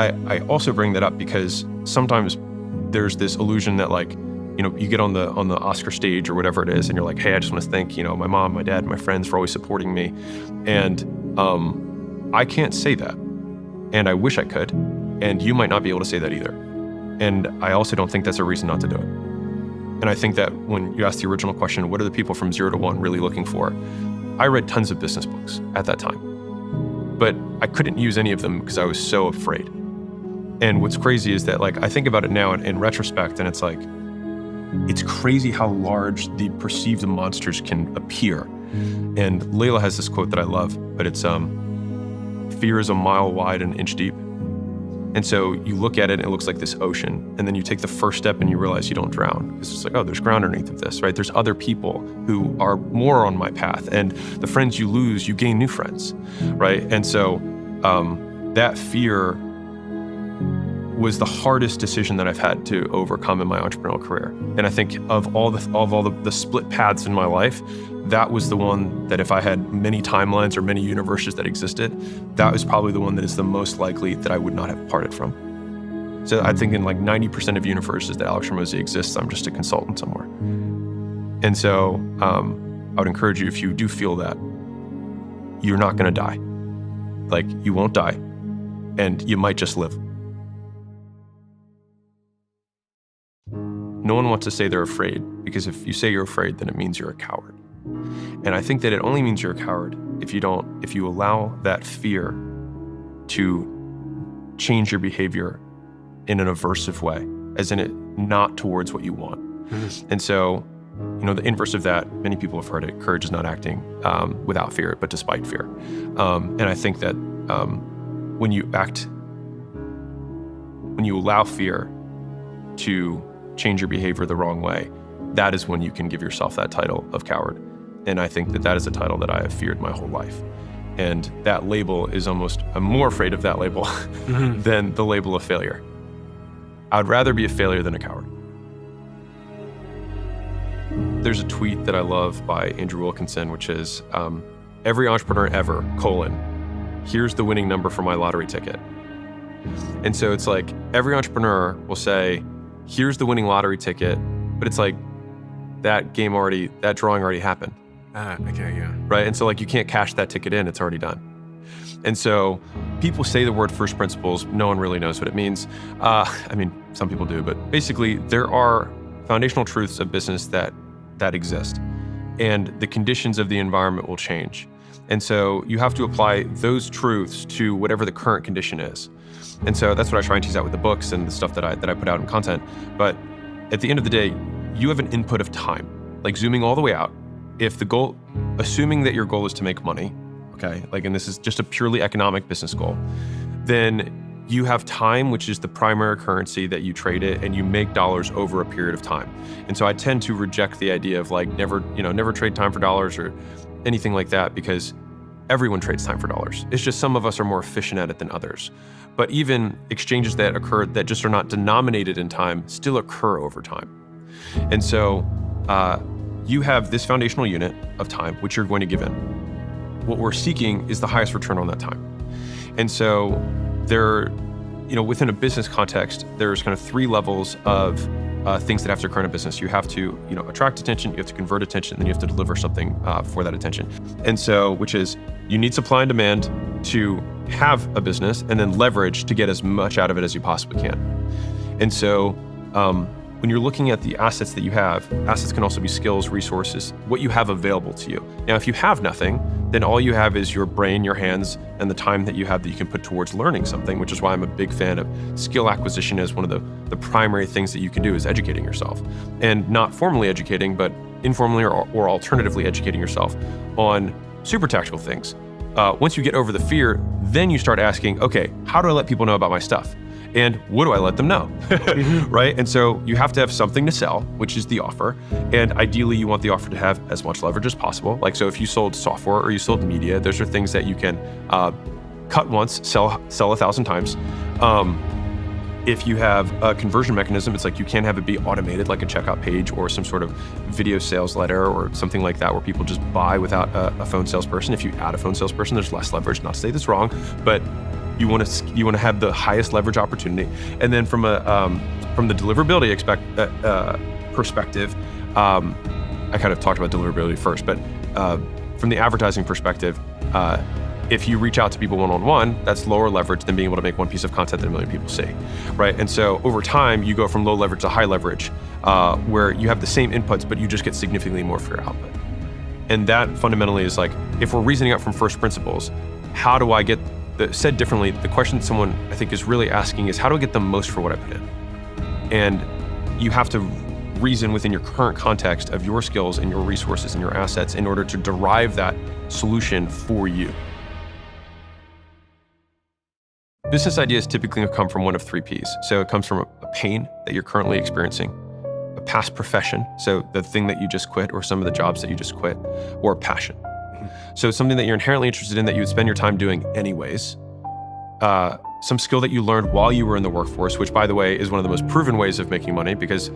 I also bring that up because sometimes there's this illusion that you get on the Oscar stage or whatever it is, and you're like, hey, I just want to thank, my mom, my dad, my friends for always supporting me. And I can't say that. And I wish I could. And you might not be able to say that either. And I also don't think that's a reason not to do it. And I think that when you ask the original question, what are the people from 0 to 1 really looking for? I read tons of business books at that time, but I couldn't use any of them because I was so afraid. And what's crazy is that I think about it now in retrospect, and it's crazy how large the perceived monsters can appear. And Layla has this quote that I love, but it's, fear is a mile wide and an inch deep. And so you look at it and it looks like this ocean, and then you take the first step and you realize you don't drown. Because it's oh, there's ground underneath of this, right? There's other people who are more on my path, and the friends you lose, you gain new friends, right? And so that fear was the hardest decision that I've had to overcome in my entrepreneurial career. And I think of all the split paths in my life, that was the one that if I had many timelines or many universes that existed, that was probably the one that is the most likely that I would not have parted from. So I think in 90% of universes that Alex Hormozi exists, I'm just a consultant somewhere. And so I would encourage you, if you do feel that, you're not going to die. Like, you won't die, and you might just live. No one wants to say they're afraid, because if you say you're afraid, then it means you're a coward. And I think that it only means you're a coward if you allow that fear to change your behavior in an aversive way, as in it not towards what you want. And so, the inverse of that, many people have heard it, courage is not acting without fear, but despite fear. And I think that when you allow fear to change your behavior the wrong way, that is when you can give yourself that title of coward. And I think that that is a title that I have feared my whole life. And that label is I'm more afraid of that label than the label of failure. I'd rather be a failure than a coward. There's a tweet that I love by Andrew Wilkinson, which is, every entrepreneur ever, here's the winning number for my lottery ticket. And so it's like, every entrepreneur will say, here's the winning lottery ticket, but it's like, that drawing already happened. Okay, yeah. Right? And so like, you can't cash that ticket in, it's already done. And so people say the word first principles, no one really knows what it means. Some people do, but basically there are foundational truths of business that exist, and the conditions of the environment will change. And so you have to apply those truths to whatever the current condition is. And so that's what I try and tease out with the books and the stuff that I put out in content. But at the end of the day, you have an input of time, like zooming all the way out. If the goal, assuming that your goal is to make money, okay, and this is just a purely economic business goal, then you have time, which is the primary currency that you trade it, and you make dollars over a period of time. And so I tend to reject the idea of never trade time for dollars or anything like that, because everyone trades time for dollars. It's just some of us are more efficient at it than others. But even exchanges that occur that just are not denominated in time still occur over time. And so you have this foundational unit of time, which you're going to give in. What we're seeking is the highest return on that time. And so within a business context, there's kind of three levels of things that have to occur in a business. You have to, attract attention, you have to convert attention, and then you have to deliver something for that attention. And so, which is, you need supply and demand to have a business, and then leverage to get as much out of it as you possibly can. And so, when you're looking at the assets that you have, assets can also be skills, resources, what you have available to you. Now, if you have nothing, then all you have is your brain, your hands, and the time that you have that you can put towards learning something, which is why I'm a big fan of skill acquisition as one of the primary things that you can do is educating yourself. And not formally educating, but informally or alternatively educating yourself on super tactical things. Once you get over the fear, then you start asking, okay, how do I let people know about my stuff? And what do I let them know, right? And so you have to have something to sell, which is the offer. And ideally, you want the offer to have as much leverage as possible. So if you sold software or you sold media, those are things that you can cut once, sell 1,000 times. If you have a conversion mechanism, it's like you can't have it be automated, like a checkout page or some sort of video sales letter or something like that, where people just buy without a phone salesperson. If you add a phone salesperson, there's less leverage. Not to say that's wrong, but you want to have the highest leverage opportunity. And then from the deliverability perspective, I kind of talked about deliverability first, but from the advertising perspective, if you reach out to people one-on-one, that's lower leverage than being able to make one piece of content that a million people see, right? And so over time, you go from low leverage to high leverage, where you have the same inputs, but you just get significantly more for your output. And that fundamentally is like, if we're reasoning out from first principles, how do I get said differently, the question that someone I think is really asking is, how do I get the most for what I put in? And you have to reason within your current context of your skills and your resources and your assets in order to derive that solution for you. Business ideas typically come from one of three Ps. So it comes from a pain that you're currently experiencing, a past profession, so the thing that you just quit or some of the jobs that you just quit, or a passion. So something that you're inherently interested in that you would spend your time doing anyways, some skill that you learned while you were in the workforce, which by the way is one of the most proven ways of making money, because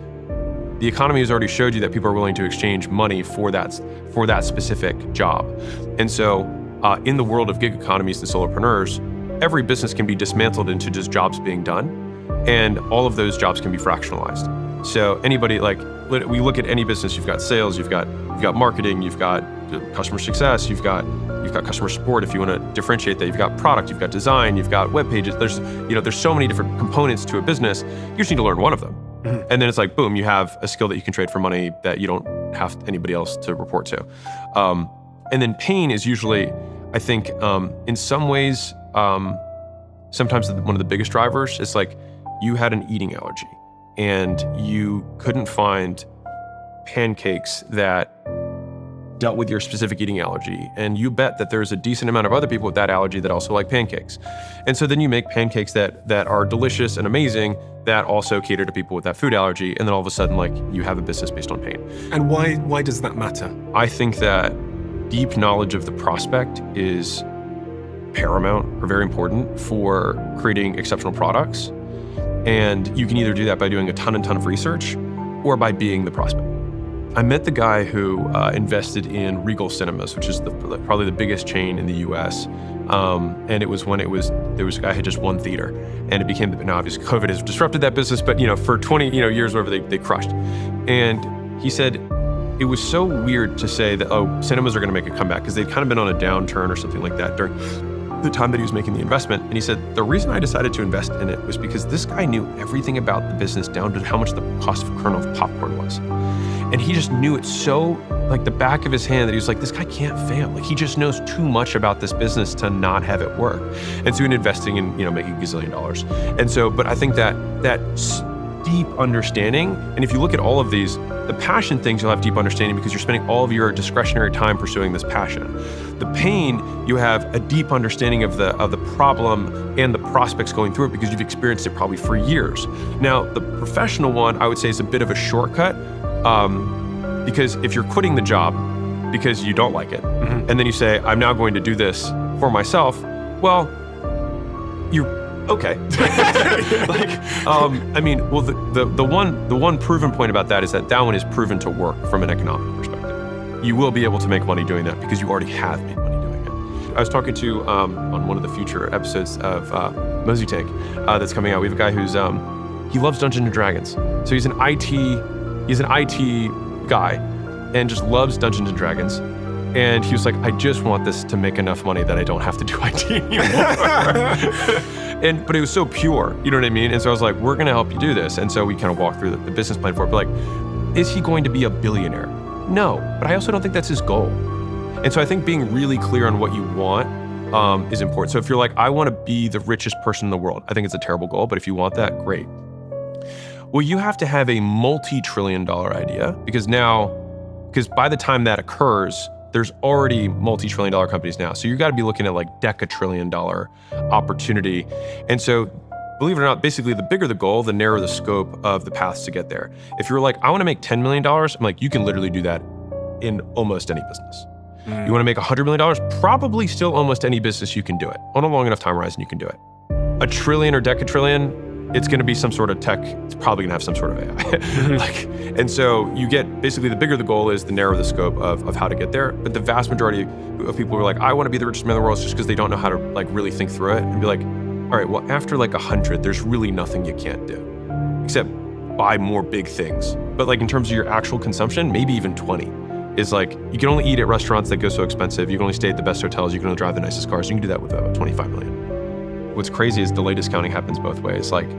the economy has already showed you that people are willing to exchange money for that specific job. And so in the world of gig economies and solopreneurs, every business can be dismantled into just jobs being done, and all of those jobs can be fractionalized. So anybody, like, we look at any business, you've got sales, you've got marketing, you've got customer success, you've got customer support if you want to differentiate that, you've got product, you've got design, you've got web pages. There's so many different components to a business. You just need to learn one of them. Mm-hmm. And then it's like, boom, you have a skill that you can trade for money that you don't have anybody else to report to. And then pain is usually, I think, in some ways, sometimes one of the biggest drivers is like you had an eating allergy and you couldn't find pancakes that dealt with your specific eating allergy. And you bet that there's a decent amount of other people with that allergy that also like pancakes. And so then you make pancakes that are delicious and amazing that also cater to people with that food allergy. And then all of a sudden, like, you have a business based on pain. And why does that matter? I think that deep knowledge of the prospect is paramount or very important for creating exceptional products. And you can either do that by doing a ton of research or by being the prospect. I met the guy who invested in Regal Cinemas, which is probably the biggest chain in the US. And it was when there was a guy who had just one theater, and it became, now obviously COVID has disrupted that business, but for 20 years, whatever, they crushed. And he said it was so weird to say that, cinemas are going to make a comeback, because they'd kind of been on a downturn or something like that during the time that he was making the investment. And he said, the reason I decided to invest in it was because this guy knew everything about the business down to how much the cost of a kernel of popcorn was. And he just knew it so like the back of his hand that he was like, this guy can't fail. Like, he just knows too much about this business to not have it work. And so in investing in, making $1 gazillion. And so, but I think that deep understanding, and if you look at all of these, the passion things, you'll have deep understanding because you're spending all of your discretionary time pursuing this passion. The pain, you have a deep understanding of the problem and the prospects going through it because you've experienced it probably for years. Now, the professional one, I would say, is a bit of a shortcut, because if you're quitting the job because you don't like it, mm-hmm. and then you say, I'm now going to do this for myself, well, you're okay. The one proven point about that is that one is proven to work from an economic perspective. You will be able to make money doing that because you already have made money doing it. I was talking to, on one of the future episodes of Mosey Tank that's coming out, we have a guy who's, he loves Dungeons and Dragons. So he's an IT guy and just loves Dungeons and Dragons. And he was like, I just want this to make enough money that I don't have to do IT anymore. But it was so pure, you know what I mean? And so I was like, we're gonna help you do this. And so we kind of walked through the business plan for it. But like, is he going to be a billionaire? No, but I also don't think that's his goal. And so I think being really clear on what you want is important. So if you're like, I want to be the richest person in the world, I think it's a terrible goal, but if you want that, great. Well, you have to have a multi-trillion-dollar idea because by the time that occurs, there's already multi-trillion-dollar companies now. So you got to be looking at like decatrillion-dollar opportunity. And so, believe it or not, basically the bigger the goal, the narrower the scope of the paths to get there. If you're like, I want to make $10 million, I'm like, you can literally do that in almost any business. Mm. You want to make $100 million? Probably still almost any business you can do it. On a long enough time horizon, you can do it. A trillion or decatrillion, it's going to be some sort of tech. It's probably going to have some sort of AI. And so you get, basically the bigger the goal is, the narrower the scope of how to get there. But the vast majority of people who are like, I want to be the richest man in the world, it's just because they don't know how to like really think through it and be like, all right, well, after like 100, there's really nothing you can't do except buy more big things. But like in terms of your actual consumption, maybe even 20 is like, you can only eat at restaurants that go so expensive. You can only stay at the best hotels. You can only drive the nicest cars. You can do that with about 25 million. What's crazy is delay discounting happens both ways. Like,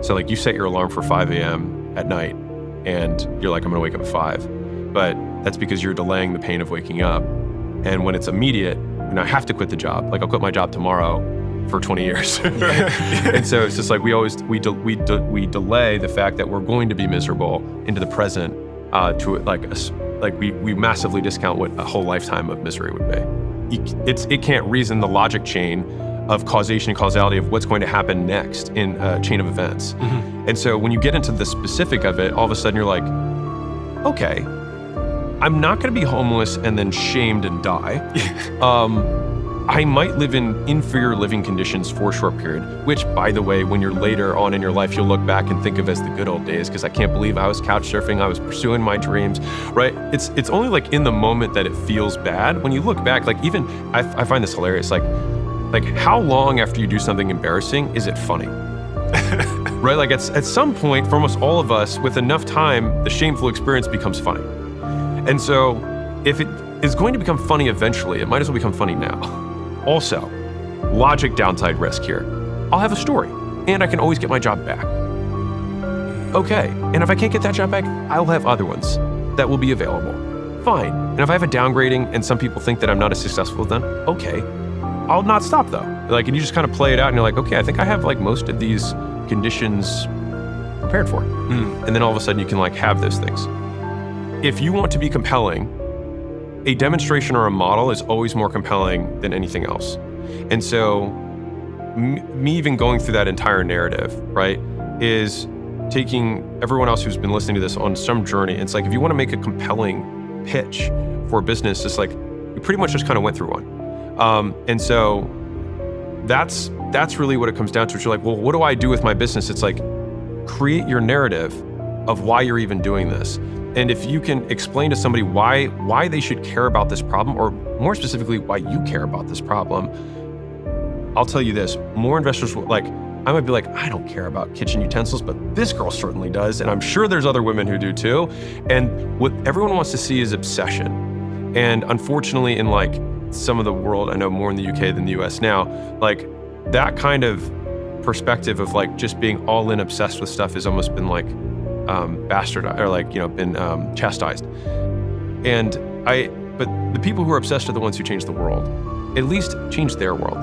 so like you set your alarm for 5 a.m. at night and you're like, I'm gonna wake up at 5. But that's because you're delaying the pain of waking up. And when it's immediate, I have to quit the job. Like I'll quit my job tomorrow for 20 years. And so it's just like, we delay the fact that we're going to be miserable into the present we massively discount what a whole lifetime of misery would be. It can't reason the logic chain of causation and causality of what's going to happen next in a chain of events. Mm-hmm. And so when you get into the specific of it, all of a sudden you're like, okay, I'm not gonna be homeless and then shamed and die. I might live in inferior living conditions for a short period, which, by the way, when you're later on in your life, you'll look back and think of as the good old days, because I can't believe I was couch surfing, I was pursuing my dreams, right? It's only like in the moment that it feels bad. When you look back, like even, I find this hilarious, like how long after you do something embarrassing is it funny? right? Like at some point, for almost all of us, with enough time, the shameful experience becomes funny. And so if it is going to become funny eventually, it might as well become funny now. Also, logic downside risk here. I'll have a story, and I can always get my job back. Okay, and if I can't get that job back, I'll have other ones that will be available. Fine. And if I have a downgrading and some people think that I'm not as successful as them, okay, I'll not stop though. Like, and you just kind of play it out and you're like, okay, I think I have like most of these conditions prepared for. And then all of a sudden you can like have those things. If you want to be compelling, a demonstration or a model is always more compelling than anything else. And so me even going through that entire narrative, right, is taking everyone else who's been listening to this on some journey. It's like, if you want to make a compelling pitch for a business, it's like, you pretty much just kind of went through one. And so that's really what it comes down to. It's you're like, well, what do I do with my business? It's like, create your narrative of why you're even doing this. And if you can explain to somebody why they should care about this problem, or more specifically, why you care about this problem, I'll tell you this, more investors will, like, I might be like, I don't care about kitchen utensils, but this girl certainly does. And I'm sure there's other women who do too. And what everyone wants to see is obsession. And unfortunately, in like some of the world, I know more in the UK than the US now, like that kind of perspective of like just being all in obsessed with stuff has almost been like bastardized, or like, been chastised. But the people who are obsessed are the ones who change the world, at least change their world.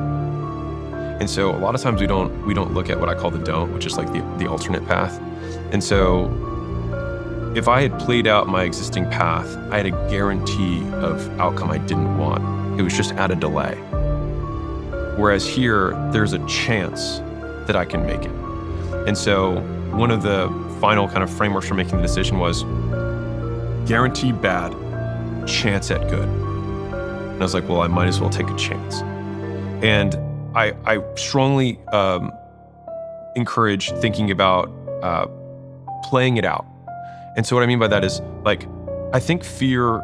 And so a lot of times we don't look at what I call the don't, which is like the alternate path. And so if I had played out my existing path, I had a guarantee of outcome I didn't want. It was just at a delay. Whereas here, there's a chance that I can make it. And so one of the final kind of frameworks for making the decision was guarantee bad, chance at good. And I was like, well, I might as well take a chance. And I strongly encourage thinking about playing it out. And so what I mean by that is, like, I think fear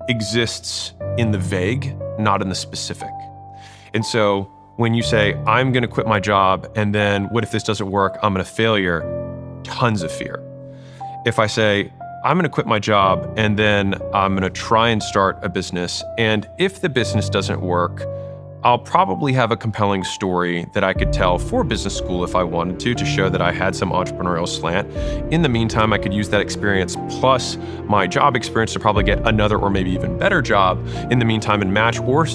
exists in the vague, not in the specific. And so when you say, I'm going to quit my job, and then what if this doesn't work? I'm going to failure, tons of fear. If I say, I'm going to quit my job, and then I'm going to try and start a business, and if the business doesn't work, I'll probably have a compelling story that I could tell for business school if I wanted to show that I had some entrepreneurial slant. In the meantime, I could use that experience plus my job experience to probably get another or maybe even better job in the meantime and match or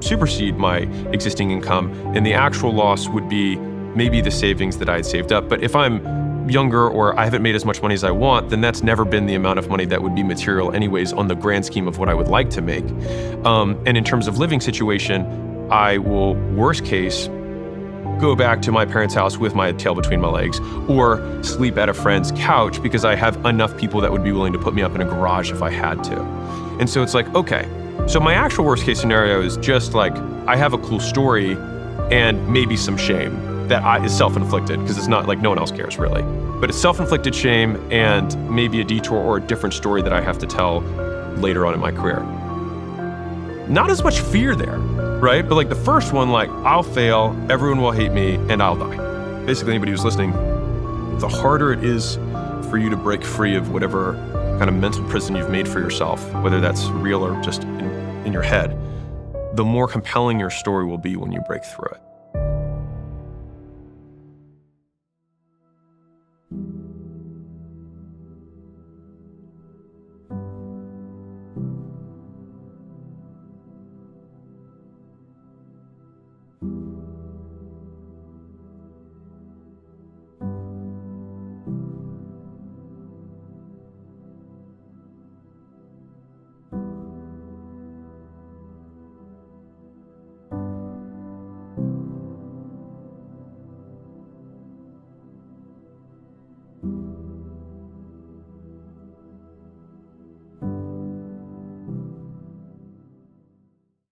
supersede my existing income. And the actual loss would be maybe the savings that I had saved up. But if I'm younger or I haven't made as much money as I want, then that's never been the amount of money that would be material anyways on the grand scheme of what I would like to make. And in terms of living situation, I will, worst case, go back to my parents' house with my tail between my legs, or sleep at a friend's couch because I have enough people that would be willing to put me up in a garage if I had to. And so it's like, okay, so my actual worst case scenario is just like, I have a cool story and maybe some shame that is self-inflicted, because it's not like no one else cares really. But it's self-inflicted shame and maybe a detour or a different story that I have to tell later on in my career. Not as much fear there, right? But like the first one, like, I'll fail, everyone will hate me, and I'll die. Basically, anybody who's listening, the harder it is for you to break free of whatever kind of mental prison you've made for yourself, whether that's real or just in your head, the more compelling your story will be when you break through it.